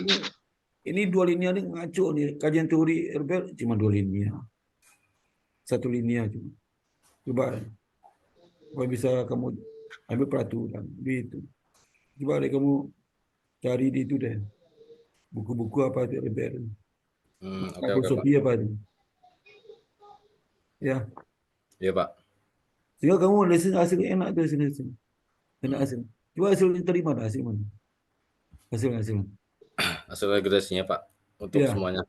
Ini dua linear ini ngaco nih. Kajian teori RBL cuma dua linear. Satu linear cuma. Coba, supaya bisa kamu ambil peraturan. Gitu. Coba deh kamu cari di itu deh. Buku-buku apa itu RBL. Oke, Pak. Filosofi apa itu. Ya. Iya, Pak. Sehingga kamu hasil enak tuh hasil. Enak hasil. Coba hasil terima hasil mana? Hasil. Hasil regresinya, Pak, untuk Ya. semuanya.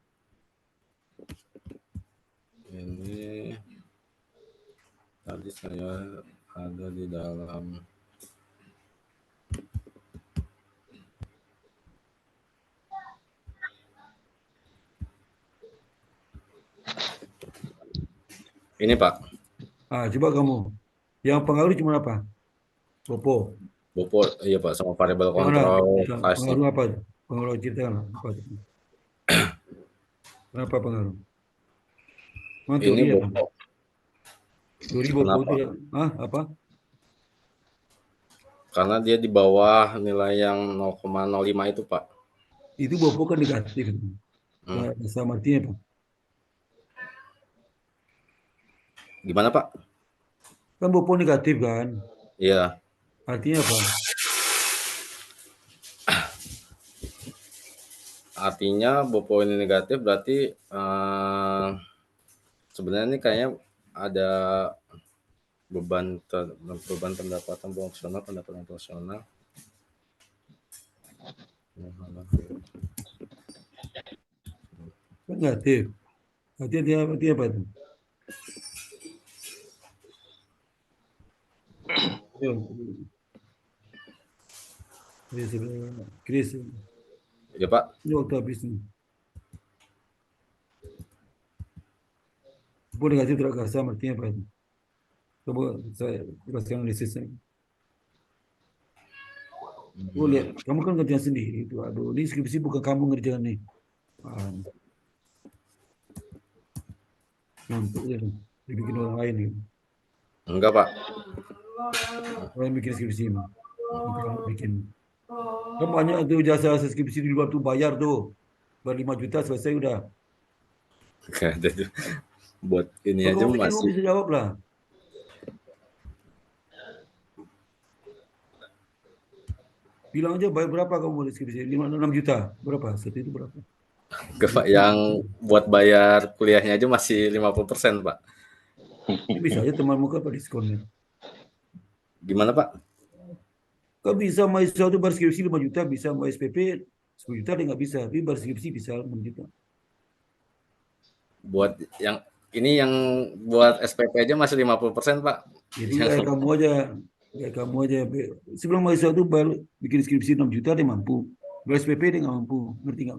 Ini tadi saya ada di dalam. Ini, Pak. Coba kamu. Yang pengaruh cuma apa? Popo. Bopo, iya, Pak, sama variabel Gimana? kontrol plastik. Pengaruh apa? Pengaruh ceritakan apa? Kenapa pengaruh? Mana Ini teori ya? Bopo. Teori Popo Kenapa? itu apa? Karena dia di bawah nilai yang 0,05 itu, Pak. Itu Popo kan negatif. Sama artinya apa? Gimana, Pak? Kan Popo negatif kan? Iya. Artinya apa? Artinya Bopo ini negatif berarti sebenarnya ini kayaknya ada beban pendapatan proporsional. Negatif. Artinya apa itu? Chris. Ya, Pak. Ini waktu habis nih. Popo negatif tidak kasar artinya apa itu? Coba saya jelaskan analisisnya. Lihat, kamu kan ngerjain sendiri itu. Aduh, ini skripsi bukan kamu ngerjain nih. Ngantuk ya, dibikin orang lain nih. Enggak, Pak. Orang bikin skripsi mah. Kamu bikin. Kan banyak tuh jasa skripsi di luar tuh bayar tuh. Baru 5 juta selesai udah. Enggak ada tuh. Buat ini Kalau aja kamu bikin, kamu masih. bisa jawab lah. Bilang aja bayar berapa kamu mau skripsi? 6 juta. Berapa? Satu itu berapa? Enggak, Pak. Yang buat bayar kuliahnya aja masih 50%, Pak. Bisa aja temanmu kan apa diskonnya. Gimana, Pak? Kan bisa mahasiswa itu bayar skripsi 5 juta, bisa mau SPP 10 juta dia nggak bisa. Tapi bayar skripsi bisa 6 juta. Buat yang ini yang buat SPP aja masih 50%, Pak. Itu kayak kamu aja. Sebelum mahasiswa itu baru bikin skripsi 6 juta dia mampu. Bayar SPP dia nggak mampu. Ngerti nggak?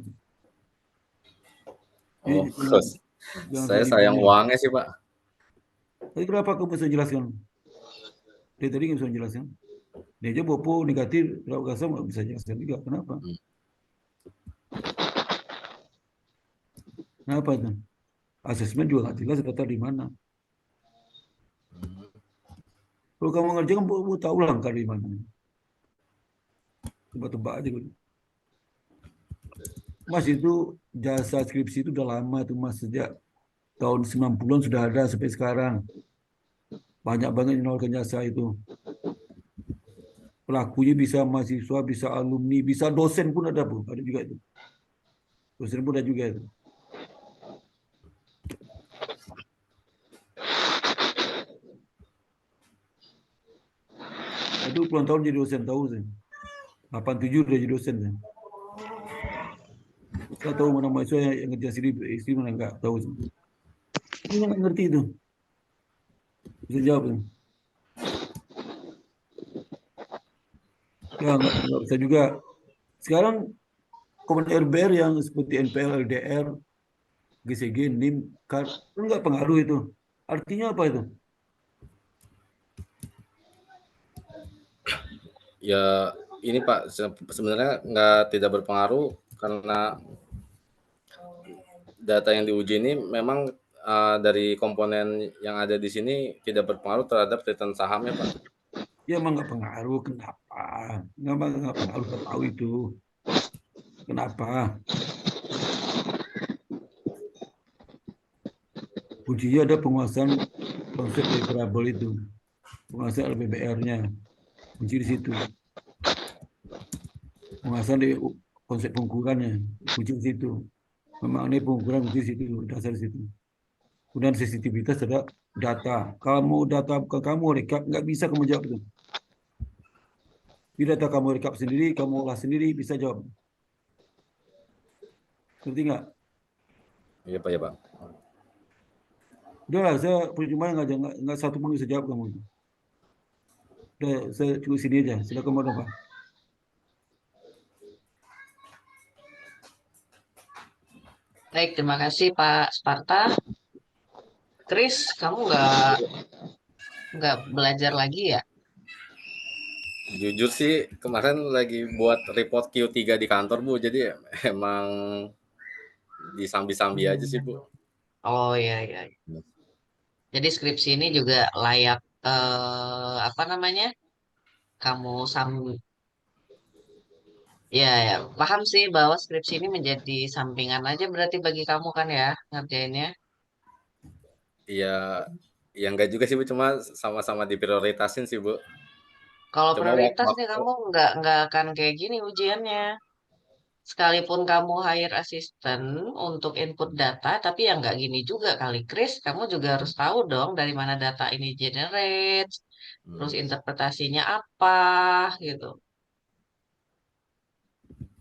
Oh, Jangan saya sayang uangnya sih, Pak. Tapi kenapa kamu bisa jelaskan? Dia tadi nggak bisa menjelaskan. Dia aja bopo negatif, kalau kasar nggak bisa jelaskan juga. Kenapa? Kenapa tuh? Asesmen juga nggak jelas kata di mana. Kalau kamu ngerjakan, kamu tahu lah angka di mana. Tebak-tebak aja. Mas itu jasa skripsi itu udah lama tuh Mas, sejak tahun 90-an sudah ada sampai sekarang. Banyak banget yang menawarkan jasa itu. Pelakunya bisa mahasiswa, bisa alumni, bisa dosen pun ada Bu, ada juga itu. Dosen pun ada juga itu. Itu puluhan tahun jadi dosen, tahu saya. 87 udah jadi dosen saya. Saya tahu mana mahasiswa yang ngerjain istri mana enggak tahu. Ini nggak ngerti itu. Bisa jawab tuh. Ya nggak bisa juga. Sekarang Komen RBR yang seperti NPL, LDR, GCG, NIM, kan nggak pengaruh itu. Artinya apa itu? Ya ini Pak, sebenarnya tidak berpengaruh karena data yang diuji ini memang dari komponen yang ada di sini tidak berpengaruh terhadap return sahamnya Pak. Ya emang nggak pengaruh. Kenapa? Nggak pengaruh, saya tahu itu. Kenapa? Kuncinya ada penguasaan konsep variabel itu. Penguasaan LPBR-nya. Kunci di situ. Penguasaan di konsep pengukurannya. Kunci di situ. Memang ini pengukuran kunci di situ. Dasar di situ. Kemudian sensitivitas ada data. Kalau mau data ke kamu rekap, nggak bisa kamu jawab itu. Bila data kamu rekap sendiri, kamu olah sendiri, bisa jawab. Ngerti nggak? Iya Pak, ya Pak. Udah lah, saya percuma nggak satu pun bisa jawab kamu. Udah, saya cukup sini aja. Silakan Mbak Nova. Baik, terima kasih Pak Sparta. Chris, kamu nggak belajar lagi ya? Jujur sih kemarin lagi buat report Q3 di kantor Bu, jadi emang disambi-sambi aja sih Bu. Oh iya iya. Jadi skripsi ini juga layak apa namanya? Kamu ya, ya paham sih bahwa skripsi ini menjadi sampingan aja berarti bagi kamu kan ya ngerjainnya. Iya, ya enggak juga sih Bu, cuma sama-sama diprioritasin sih Bu. Kalau Cuma prioritas nih waktu kamu nggak akan kayak gini ujiannya. Sekalipun kamu hire assistant untuk input data, tapi ya nggak gini juga kali, Chris. Kamu juga harus tahu dong dari mana data ini generate, terus interpretasinya apa, gitu.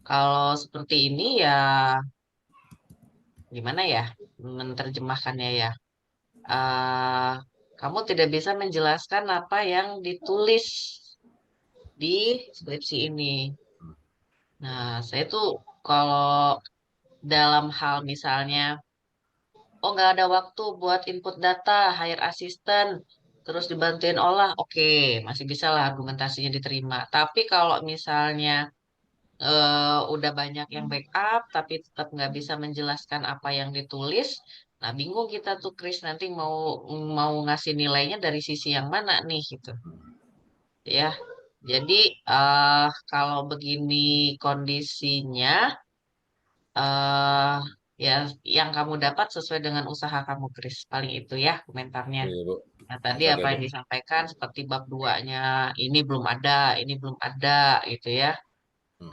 Kalau seperti ini ya, gimana ya menerjemahkannya ya? eh Kamu tidak bisa menjelaskan apa yang ditulis di skripsi ini. Nah, saya tuh kalau dalam hal misalnya oh, nggak ada waktu buat input data, hire assistant, terus dibantuin olah. Oke, masih bisa lah argumentasinya diterima. Tapi kalau misalnya udah banyak yang backup, tapi tetap nggak bisa menjelaskan apa yang ditulis, nah bingung kita tuh Chris nanti mau mau ngasih nilainya dari sisi yang mana nih gitu. Ya, jadi kalau begini kondisinya, eh ya yang kamu dapat sesuai dengan usaha kamu, Chris. Paling itu ya komentarnya. iya Bu. Nah, tadi Oke apa Bu. yang disampaikan seperti bab duanya, ini belum ada gitu ya.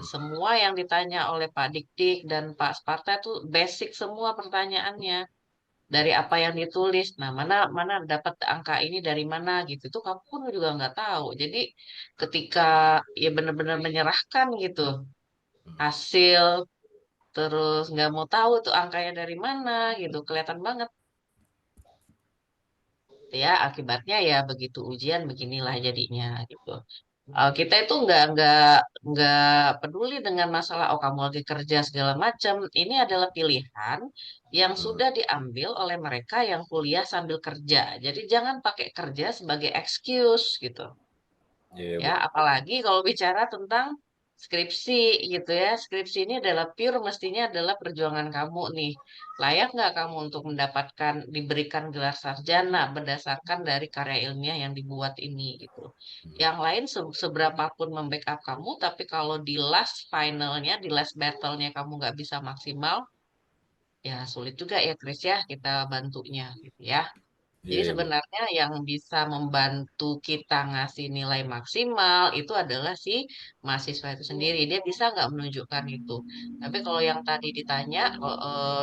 Semua yang ditanya oleh Pak Dik-Dik dan Pak Sparta itu basic semua pertanyaannya. Dari apa yang ditulis, nah mana mana dapat angka ini dari mana gitu. Itu kamu pun juga nggak tahu. Jadi ketika ya benar-benar menyerahkan gitu hasil terus nggak mau tahu tuh angkanya dari mana gitu kelihatan banget ya akibatnya ya begitu ujian beginilah jadinya gitu. Kita itu nggak peduli dengan masalah oh kamu lagi kerja segala macam. Ini adalah pilihan yang sudah diambil oleh mereka yang kuliah sambil kerja. Jadi jangan pakai kerja sebagai excuse gitu. Iya, Bu. Ya, apalagi kalau bicara tentang skripsi gitu ya. Skripsi ini adalah pure mestinya adalah perjuangan kamu nih. Layak nggak kamu untuk mendapatkan diberikan gelar sarjana berdasarkan dari karya ilmiah yang dibuat ini gitu. Yang lain seberapapun membackup kamu, tapi kalau di last finalnya, di last battle-nya kamu nggak bisa maksimal, ya sulit juga ya Chris ya kita bantunya gitu ya. Jadi Iya, Bu. sebenarnya yang bisa membantu kita ngasih nilai maksimal itu adalah si mahasiswa itu sendiri. Dia bisa nggak menunjukkan itu. Tapi kalau yang tadi ditanya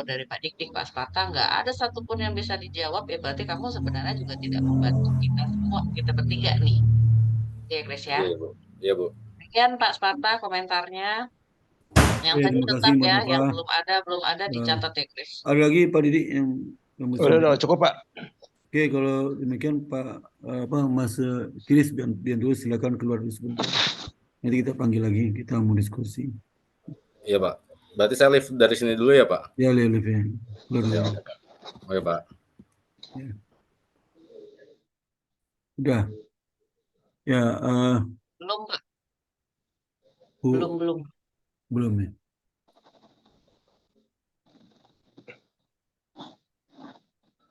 dari Pak Dik, Pak Spata, nggak ada satupun yang bisa dijawab, ya berarti kamu sebenarnya juga tidak membantu kita semua, kita bertiga nih. Ya, Chris ya. Iya, Bu. Iya, Bu. Demikian Pak Spata komentarnya. Yang tadi Terima kasih tetap Mbak ya, Nova. yang belum ada Eh, dicatat ya, Chris. ada lagi Pak Didik yang mesti Udah dijawab. cukup Pak. Oke, kalau demikian Pak Mas Kris Biantoro silakan keluar dulu sebentar. Nanti kita panggil lagi, kita mau diskusi. Iya, Pak. Berarti saya live dari sini dulu ya, Pak? Ya, Liv ya. Keluar dulu. Ya. Oke, Pak. Ya. Udah. Ya, Belum, Pak. Bu, Belum. belum ya.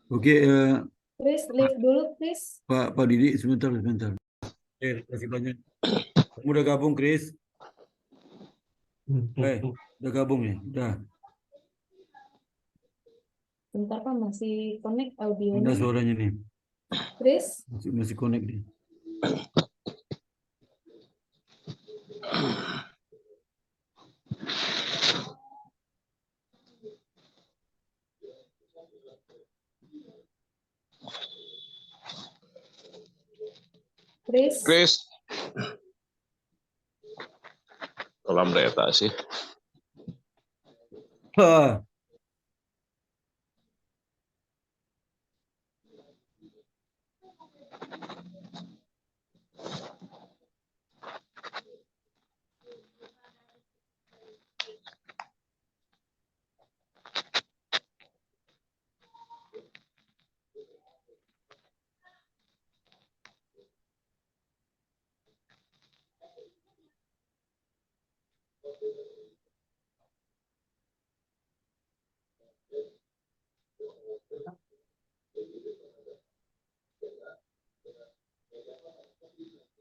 Oke, Chris, live dulu, Chris. Pak Didik sebentar. Terima kasih banyak. Kamu udah gabung, Chris? Udah gabung ya? Udah. Bentar Pak, masih connect Ada audionya. suaranya nih. Chris, Masih connect nih. Chris, Chris. Kolam reta sih. Ah,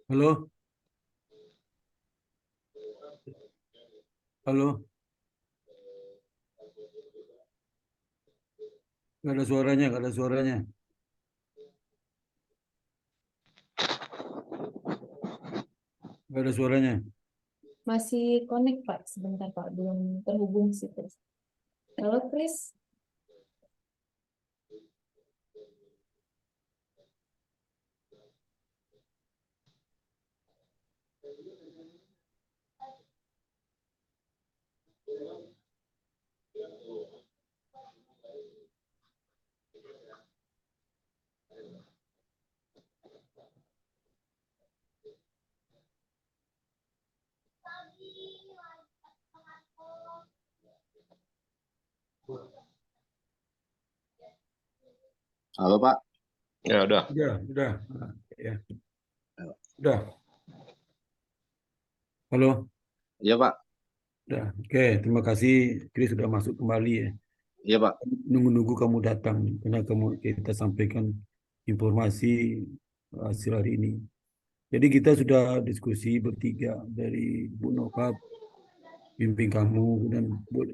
halo? Halo? Gak ada suaranya, gak ada suaranya. Gak ada suaranya. masih connect Pak. Sebentar Pak, belum terhubung sih Chris. Halo Chris, Halo, Pak. Ya udah. Udah. Ah, ya. Udah. Halo? Iya, Pak. Udah. Oke, terima kasih Chris sudah masuk kembali ya. Iya, Pak. Nunggu-nunggu kamu datang karena kita sampaikan informasi hasil hari ini. Jadi kita sudah diskusi bertiga dari Bu Nova, bimbing kamu dan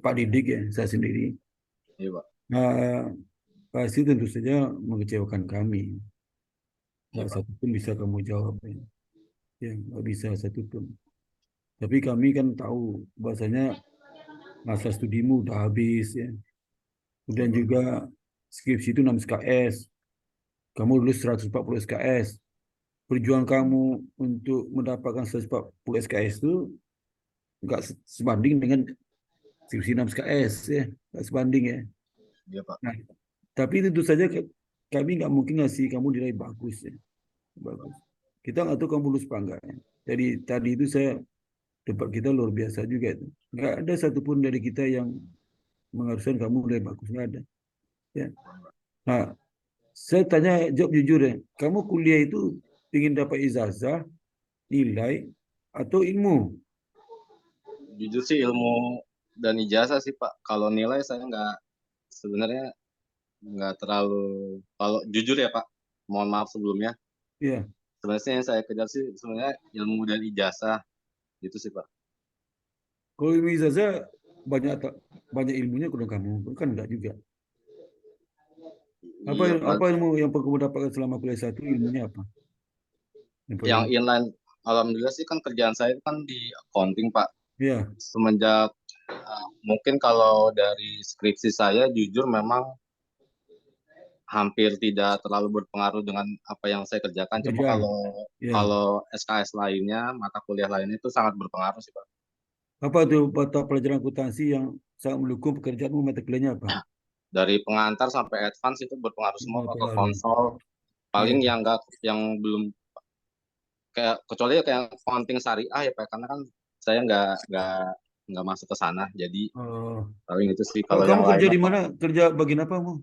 Pak Didik ya, saya sendiri. Iya, Pak. Nah, pasti tentu saja mengecewakan kami. Iya, Nggak Pak. satu pun bisa kamu jawab ya. Ya, nggak bisa satu pun. Tapi kami kan tahu bahasanya masa studimu udah habis ya. Kemudian juga skripsi itu 6 SKS. Kamu lulus 140 SKS. Perjuangan kamu untuk mendapatkan 140 SKS itu nggak sebanding dengan skripsi 6 SKS ya. Nggak sebanding ya. Iya, Pak. Nah, tapi tentu saja kami nggak mungkin ngasih kamu nilai bagus ya. Bagus. Kita nggak tahu kamu lulus apa enggak ya. Jadi tadi itu saya debat kita luar biasa juga itu. Nggak ada satupun dari kita yang mengharuskan kamu nilai bagus, nggak ada. Ya. Nah, saya tanya jawab jujur ya. Kamu kuliah itu ingin dapat ijazah nilai atau ilmu? Jujur sih ilmu dan ijazah sih Pak. Kalau nilai saya sebenarnya nggak terlalu, kalau jujur ya Pak, mohon maaf sebelumnya. Ya, Sebenarnya yang saya kejar sih sebenarnya ilmu dan ijazah gitu sih Pak. kalau ilmu ijazah banyak ilmunya kalau kamu kan enggak juga. Iya Pak. Apa ilmu yang kamu dapatkan selama kuliah satu, ilmunya apa? Yang Yang paling inline, alhamdulillah sih kan kerjaan saya kan di accounting Pak. ya, Semenjak mungkin kalau dari skripsi saya jujur memang hampir tidak terlalu berpengaruh dengan apa yang saya kerjakan. Cuma kerjaan. kalau Ya. kalau SKS lainnya, mata kuliah lainnya itu sangat berpengaruh sih Pak. Apa tuh mata pelajaran akuntansi yang sangat mendukung pekerjaanmu, mata kuliahnya apa? Dari pengantar sampai advance itu berpengaruh semua Oh, Pak, ke pengaruh. konsol. Ya. Paling yang belum, kayak kecuali kayak accounting syariah ya Pak, karena kan saya nggak masuk ke sana. Jadi Oh. paling itu sih, kalau Kamu yang kerja lainnya di Pak. mana? Kerja bagian apa, Mu?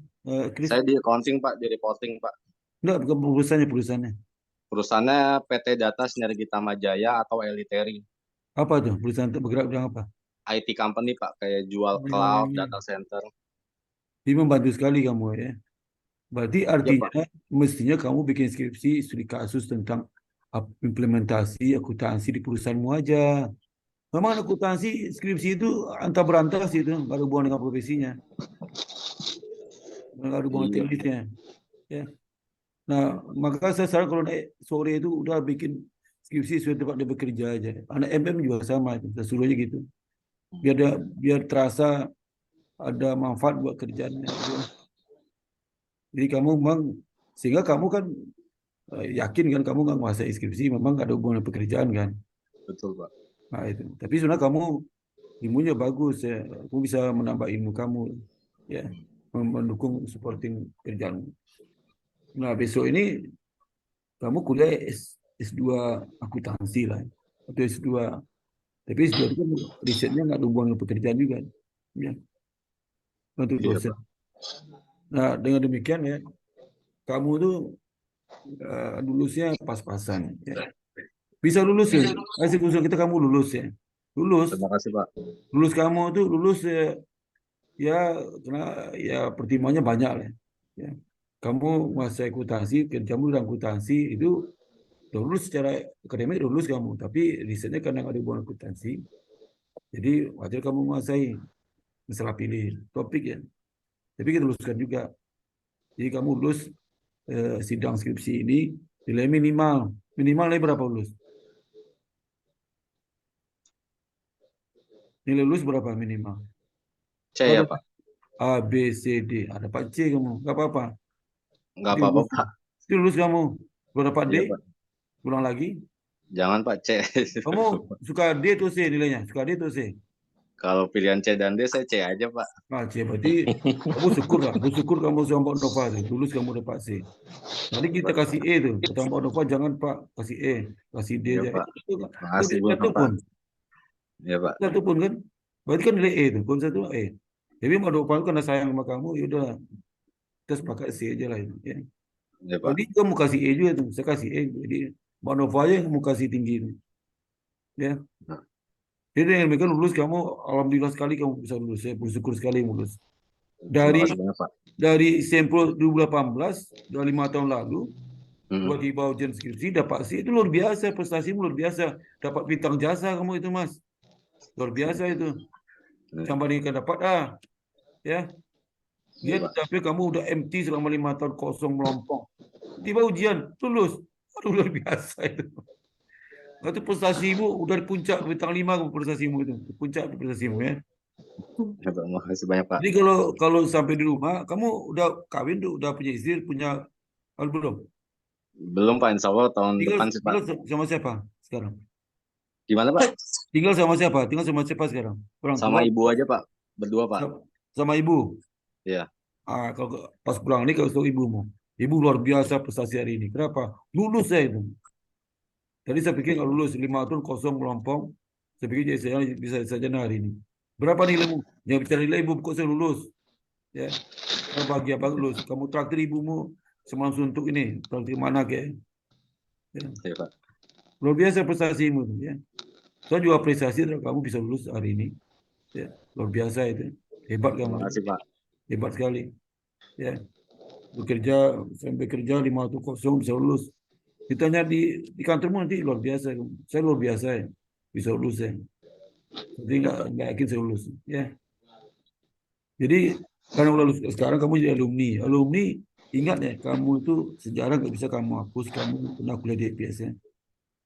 Chris? Saya di accounting Pak, di reporting Pak. Enggak, bukan perusahaannya. Perusahaannya PT Data Sinergita Majaya atau Eliteri. Apa tuh? Perusahaan untuk bergerak bidang apa? IT company Pak, kayak jual cloud, data center. Ini membantu sekali kamu ya. Berarti Iya Pak. artinya mestinya kamu bikin skripsi studi kasus tentang implementasi akuntansi di perusahaanmu aja. Memang akuntansi skripsi itu antah berantah sih itu, nggak ada hubungan dengan profesinya, nggak ada hubungan Iya. teknisnya. Ya. Nah, maka saya saran kalau naik sore itu udah bikin skripsi sesuai tempat dia bekerja aja. Anak MM juga sama itu, saya suruh aja gitu. Biar terasa ada manfaat buat kerjaannya. Jadi kamu memang sehingga kamu kan yakin kan kamu nggak menguasai skripsi, memang nggak ada hubungan dengan pekerjaan kan. Betul Pak. Nah itu. Tapi sebenarnya kamu ilmunya bagus ya, kamu bisa menambah ilmu kamu ya, mendukung supporting kerjaan. Nah besok ini kamu kuliah S2 akuntansi lah, atau S2. Tapi S2 itu kan risetnya nggak ada hubungan dengan pekerjaan juga, ya, untuk Iya dosen. Pak. Nah dengan demikian ya, kamu tuh lulusnya pas-pasan. Ya. Bisa lulus ya. Hasil usul kita kamu lulus ya. Lulus. Terima kasih Pak. Lulus kamu tuh lulus ya karena ya pertimbangannya banyak lah. Ya. Kamu masa akuntansi, kerjamu dalam akuntansi itu udah lulus secara akademik lulus kamu, tapi risetnya karena ada hubungan akuntansi, jadi wajar kamu menguasai masalah pilih topik ya. Tapi kita luluskan juga. Jadi kamu lulus sidang skripsi ini nilai minimal nilai berapa lulus? Nilai lulus berapa minimal? C ya Pak. A, B, C, D. Ada Pak C kamu. Nggak apa-apa. Nggak apa-apa Pak. Itu lulus kamu. Kalau dapat D, Iya Pak. ulang lagi. Jangan Pak, C. Kamu suka D atau C nilainya? Suka D atau C? Kalau pilihan C dan D, saya C aja Pak. Nah, C berarti kamu syukur lah. Bersyukur kamu sama Mbak Nova tuh. Lulus kamu dapat C. Nanti kita kasih E tuh. Kata Mbak Nova, jangan Pak kasih E. Kasih D Iya aja. Pak. Itu Makasih satu Bapak. pun. Iya Pak. Satu pun kan. Berarti kan nilai E tuh. Pun satu E. Tapi Mbak Nova karena sayang sama kamu, yaudah. Kita sepakat C aja lah. Ya. Iya Pak. Jadi kamu kasih E juga tuh. Saya kasih E. Jadi Mbak Nova aja yang kamu kasih tinggi. Ya. Jadi yang mereka lulus kamu, alhamdulillah sekali kamu bisa lulus. Saya bersyukur sekali lulus. Terima kasih banyak Pak. Dari sampel 2018, udah 5 tahun lalu, buat hibah ujian skripsi, dapat C, itu luar biasa, prestasimu luar biasa. Dapat bintang jasa kamu itu, Mas. Luar biasa itu. Sampai dengan dapat A. Ya. Dia tapi kamu udah empty selama 5 tahun, kosong melompong. Tiba ujian, lulus. Aduh, luar biasa itu. Itu prestasimu udah di puncak bintang 5 prestasimu itu. Puncak prestasimu ya. Ya Pak, makasih banyak Pak. Jadi kalau sampai di rumah, kamu udah kawin tuh, udah punya istri, punya belum? Belum Pak, insya Allah tahun depan sih Pak. Tinggal sama siapa sekarang? Gimana Pak? Tinggal sama siapa? Tinggal sama siapa sekarang? Orang Sama tua? ibu aja Pak, berdua Pak. Sama ibu? Iya. Kalau pas pulang ini kalau ibumu. Ibu luar biasa prestasi hari ini. Kenapa? Lulus saya itu. Tadi saya pikir kalau lulus 5 tahun kosong melompong, saya pikir saya bisa saja hari ini. Berapa nilaimu? Yang bicara nilai ibu kok saya lulus. Ya. Karena bahagia banget lulus. Kamu traktir ibumu semalam suntuk ini. Traktir mana kayak? Ya. Iya Pak. Luar biasa prestasimu tuh, ya. Saya juga apresiasi terhadap kamu bisa lulus hari ini. Ya, luar biasa itu. Hebat kamu, Terima kasih Pak. hebat sekali. Ya, bekerja sampai kerja 510 bisa lulus. Ditanya di kantormu nanti luar biasa. Saya luar biasa ya, bisa lulus ya. Jadi nggak yakin saya lulus. Ya, jadi karena udah lulus sekarang kamu jadi alumni. Alumni ingat ya, kamu itu sejarah nggak bisa kamu hapus. Kamu pernah kuliah di IPS ya.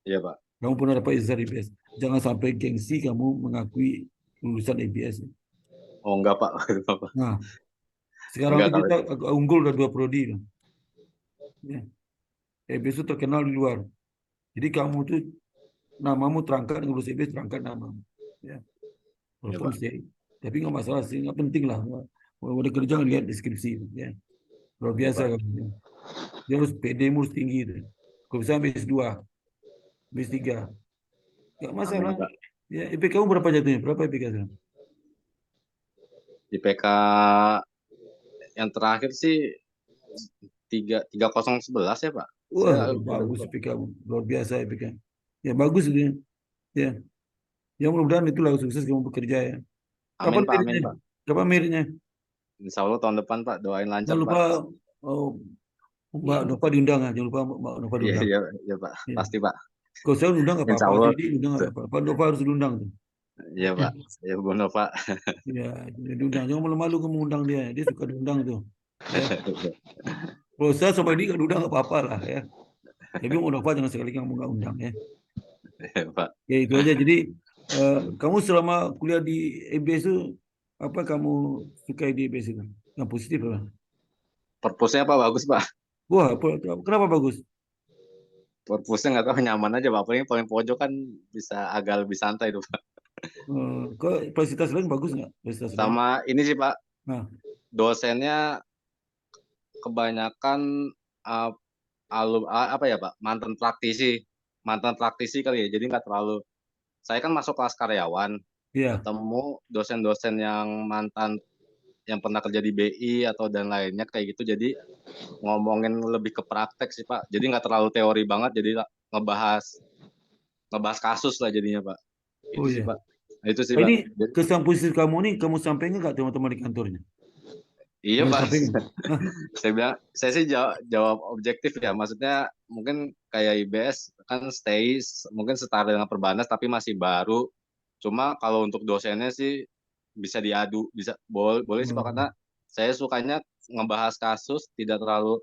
Iya Pak. Kamu pernah dapat ijazah di IPS. Jangan sampai gengsi kamu mengakui lulusan IPS. Oh enggak Pak. Nah, sekarang Enggak tuh kalau kita agak unggul udah 2 prodi loh. Ya. IPS itu terkenal di luar. Jadi kamu tuh namamu terangkat lulus IPS terangkat namamu. Ya. ya Walaupun Pak. sih, tapi nggak masalah sih, nggak penting lah. Kalau udah kerja lihat deskripsi, ya luar Ya biasa Pak. kamu. Ya. Dia harus PD-mu harus tinggi itu. Kalau bisa BS2, BS3, nggak masalah. Amin Pak. Ya, IPK kamu berapa jatuhnya? Berapa IPK sekarang? IPK yang terakhir sih 3011 ya Pak. Wah, Saya udah udah bagus lupa. IPK kamu, luar biasa IPK. Ya bagus itu. Ya, ya mudah-mudahan itulah sukses kamu bekerja ya. Kapan Amin Pak, amin meritnya? Pak. Kapan meritnya? Insya Allah tahun depan Pak, doain lancar Jangan Pak. lupa oh, Mbak Nova diundang ya. Jangan lupa Mbak Nova Iya, diundang. iya, iya Pak, Ya. pasti Pak. Kalau saya undang nggak Insya apa-apa, Allah. jadi undang nggak apa-apa. Pak Nova harus diundang tuh. Iya Pak, ya Bu Nova. Ya, diundang. Jangan malu-malu kamu undang dia. Dia suka diundang tuh. Ya. Kalau saya sama dia nggak diundang nggak apa-apa lah ya. Tapi Mbak Nova jangan sekali kamu nggak undang ya. Iya Pak. Ya itu aja. Jadi kamu selama kuliah di EBS itu apa kamu suka di EBS itu? Yang positif lah. Purpose-nya Pak bagus Pak. Wah, kenapa bagus? Purpose-nya nggak tahu nyaman aja Pak. Paling pojok kan bisa agak lebih santai tuh Pak. Kok fasilitas lain bagus nggak? Fasilitas lain? Sama ini sih Pak, Nah, dosennya kebanyakan apa ya Pak, mantan praktisi kali ya. Jadi nggak terlalu. Saya kan masuk kelas karyawan, iya, ketemu dosen-dosen yang mantan yang pernah kerja di BI atau dan lainnya kayak gitu. Jadi ngomongin lebih ke praktek sih Pak. Jadi nggak terlalu teori banget. Jadi ngebahas ngebahas kasus lah jadinya Pak. oh Itu sih iya. Pak. Nah, itu sih Nah, Pak. ini kesan positif kamu nih, kamu sampaikan nggak teman-teman di kantornya? Iya Jangan Pak. sampaikan. Hah? Saya bilang, saya sih jawab objektif ya. Maksudnya mungkin kayak IBS kan mungkin setara dengan Perbanas tapi masih baru. Cuma kalau untuk dosennya sih bisa diadu, bisa boleh sih Pak, Oh, karena saya sukanya ngebahas kasus tidak terlalu,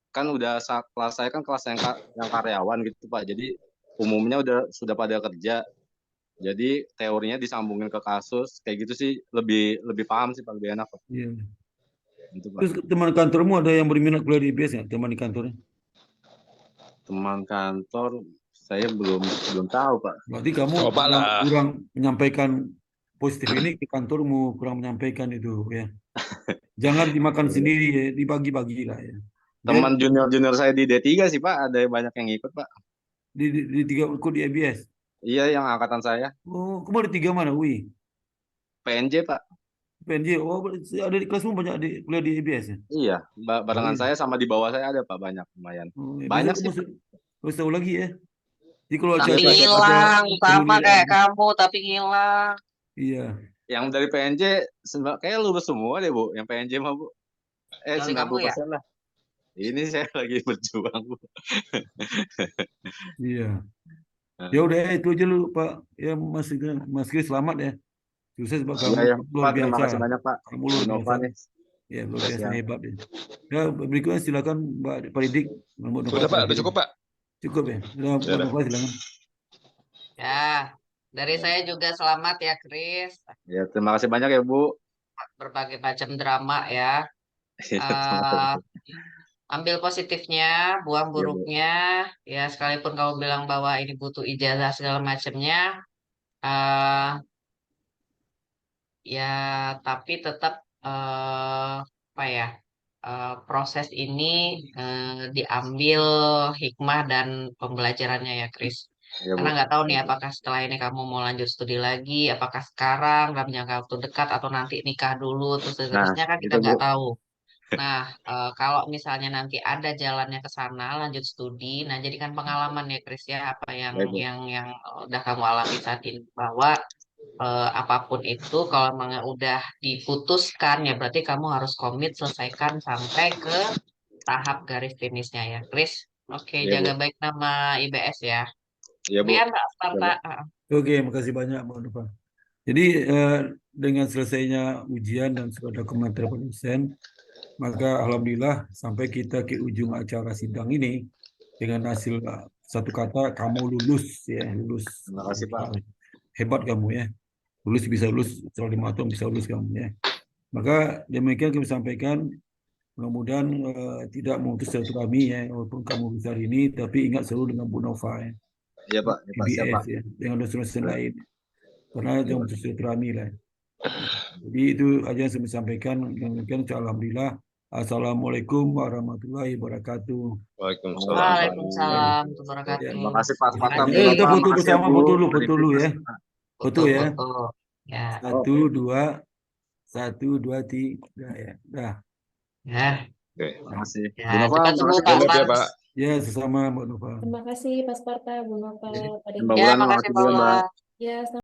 kan udah kelas saya kan kelas yang karyawan gitu Pak. Jadi umumnya sudah pada kerja. Jadi teorinya disambungin ke kasus kayak gitu sih lebih lebih paham sih Pak, lebih enak Pak. iya. Gitu Pak. Terus teman kantormu ada yang berminat kuliah di IPS nggak? Teman di kantornya? Teman kantor saya belum tahu Pak. Berarti kamu Coba lah. kurang menyampaikan positif ini ke kantormu, kurang menyampaikan itu ya. Jangan dimakan sendiri ya, dibagi-bagi lah ya. Biar Teman junior saya di D3 sih Pak, ada banyak yang ikut Pak. di 3 ikut di IBS. Iya, yang angkatan saya. Oh, kamu ada 3 mana? UI, PNJ Pak. PNJ. Oh, ada di kelasmu banyak kuliah di IBS ya? Iya, Oh, barengan iya. saya sama di bawah saya ada Pak, banyak lumayan. Oh, iya. Banyak Besok sih. kamu harus tahu lagi ya. Jadi kalau Tapi ada ngilang, sama penulisan, kayak kamu, tapi ngilang. iya. Yang dari PNJ kayak lulus semua deh Bu, yang PNJ mah Bu. Kecuali kamu ya. 90% lah. Ini saya lagi berjuang Bu. Iya. Ya udah itu aja lu Pak. Ya Mas Kris selamat ya. Sukses Pak kamu Iya ya, luar Pak, terima biasa. kasih banyak Pak. Kamu luar Bu Nova biasa. nih. Ya luar biasa Siap. hebat ya. Ya berikutnya silakan Pak Didik. Mbak Nova Udah Pak, udah terakhir. cukup Pak. Cukup ya. Mbak Udah. Nova silakan. Ya, dari saya juga selamat ya, Chris. Ya, terima kasih banyak ya Bu. Berbagai macam drama ya. Terima Eh, kasih. ambil positifnya, buang Iya, Bu. buruknya. Ya, sekalipun kamu bilang bahwa ini butuh ijazah segala macamnya, eh ya, tapi tetap apa ya? Proses ini diambil hikmah dan pembelajarannya ya, Chris. Iya, Karena Bu. nggak tahu nih apakah setelah ini kamu mau lanjut studi lagi, apakah sekarang dalam jangka waktu dekat atau nanti nikah dulu terus Nah, seterusnya kan kita itu Bu. nggak tahu. Nah, kalau misalnya nanti ada jalannya ke sana, lanjut studi. Nah, jadikan pengalaman ya, Chris ya, apa yang Baik, Bu. yang udah kamu alami saat ini, bahwa apapun itu, kalau memang udah diputuskan, ya berarti kamu harus komit selesaikan sampai ke tahap garis finishnya ya, Chris. Oke, Iya, Bu. jaga baik nama IBS ya. Iya, Bu. Kemudian Mbak Iya, Sparta, Bu. Oke, makasih banyak Mbak Nova. Jadi dengan selesainya ujian dan surat dokumen telepon dosen, maka alhamdulillah sampai kita ke ujung acara sidang ini dengan hasil satu kata kamu lulus ya, lulus. Terima kasih, Pak. Hebat kamu ya. Lulus bisa lulus, setelah 5 tahun bisa lulus kamu ya. Maka demikian kami sampaikan, mudah-mudahan tidak memutus silaturahmi ya, walaupun kamu besar ini, tapi ingat selalu dengan Bu Nova ya, Iya, Pak. Iya, Pak. Siap, IBS Pak. ya, dengan dosen-dosen lain. Karena Iya, jangan Pak. memutus silaturahmi lah. Jadi itu aja yang saya sampaikan. Demikian, alhamdulillah. Assalamualaikum warahmatullahi wabarakatuh. Waalaikumsalam. Waalaikumsalam warahmatullahi Terima wabarakatuh. kasih, Pak Terima Sparta. kasih. Bu Kita Nova. foto Makasih ya, bersama, Bu. foto dulu ya. Foto ya. Foto. Ya, 1, 2, 1, 2, 3 ya. Dah. ya, Oke. Makasih. Bu ya. Nova, Cepat sembuh makasih, Pak Bu. Selamat ya, Sparta. Pak. Ya, sesama Mbak Nova. Terima kasih Pak Sparta, Bu Nova, Pak Mbak Ya, Wulan, makasih makasih Pak juga, Mbak. Ulan. Ya,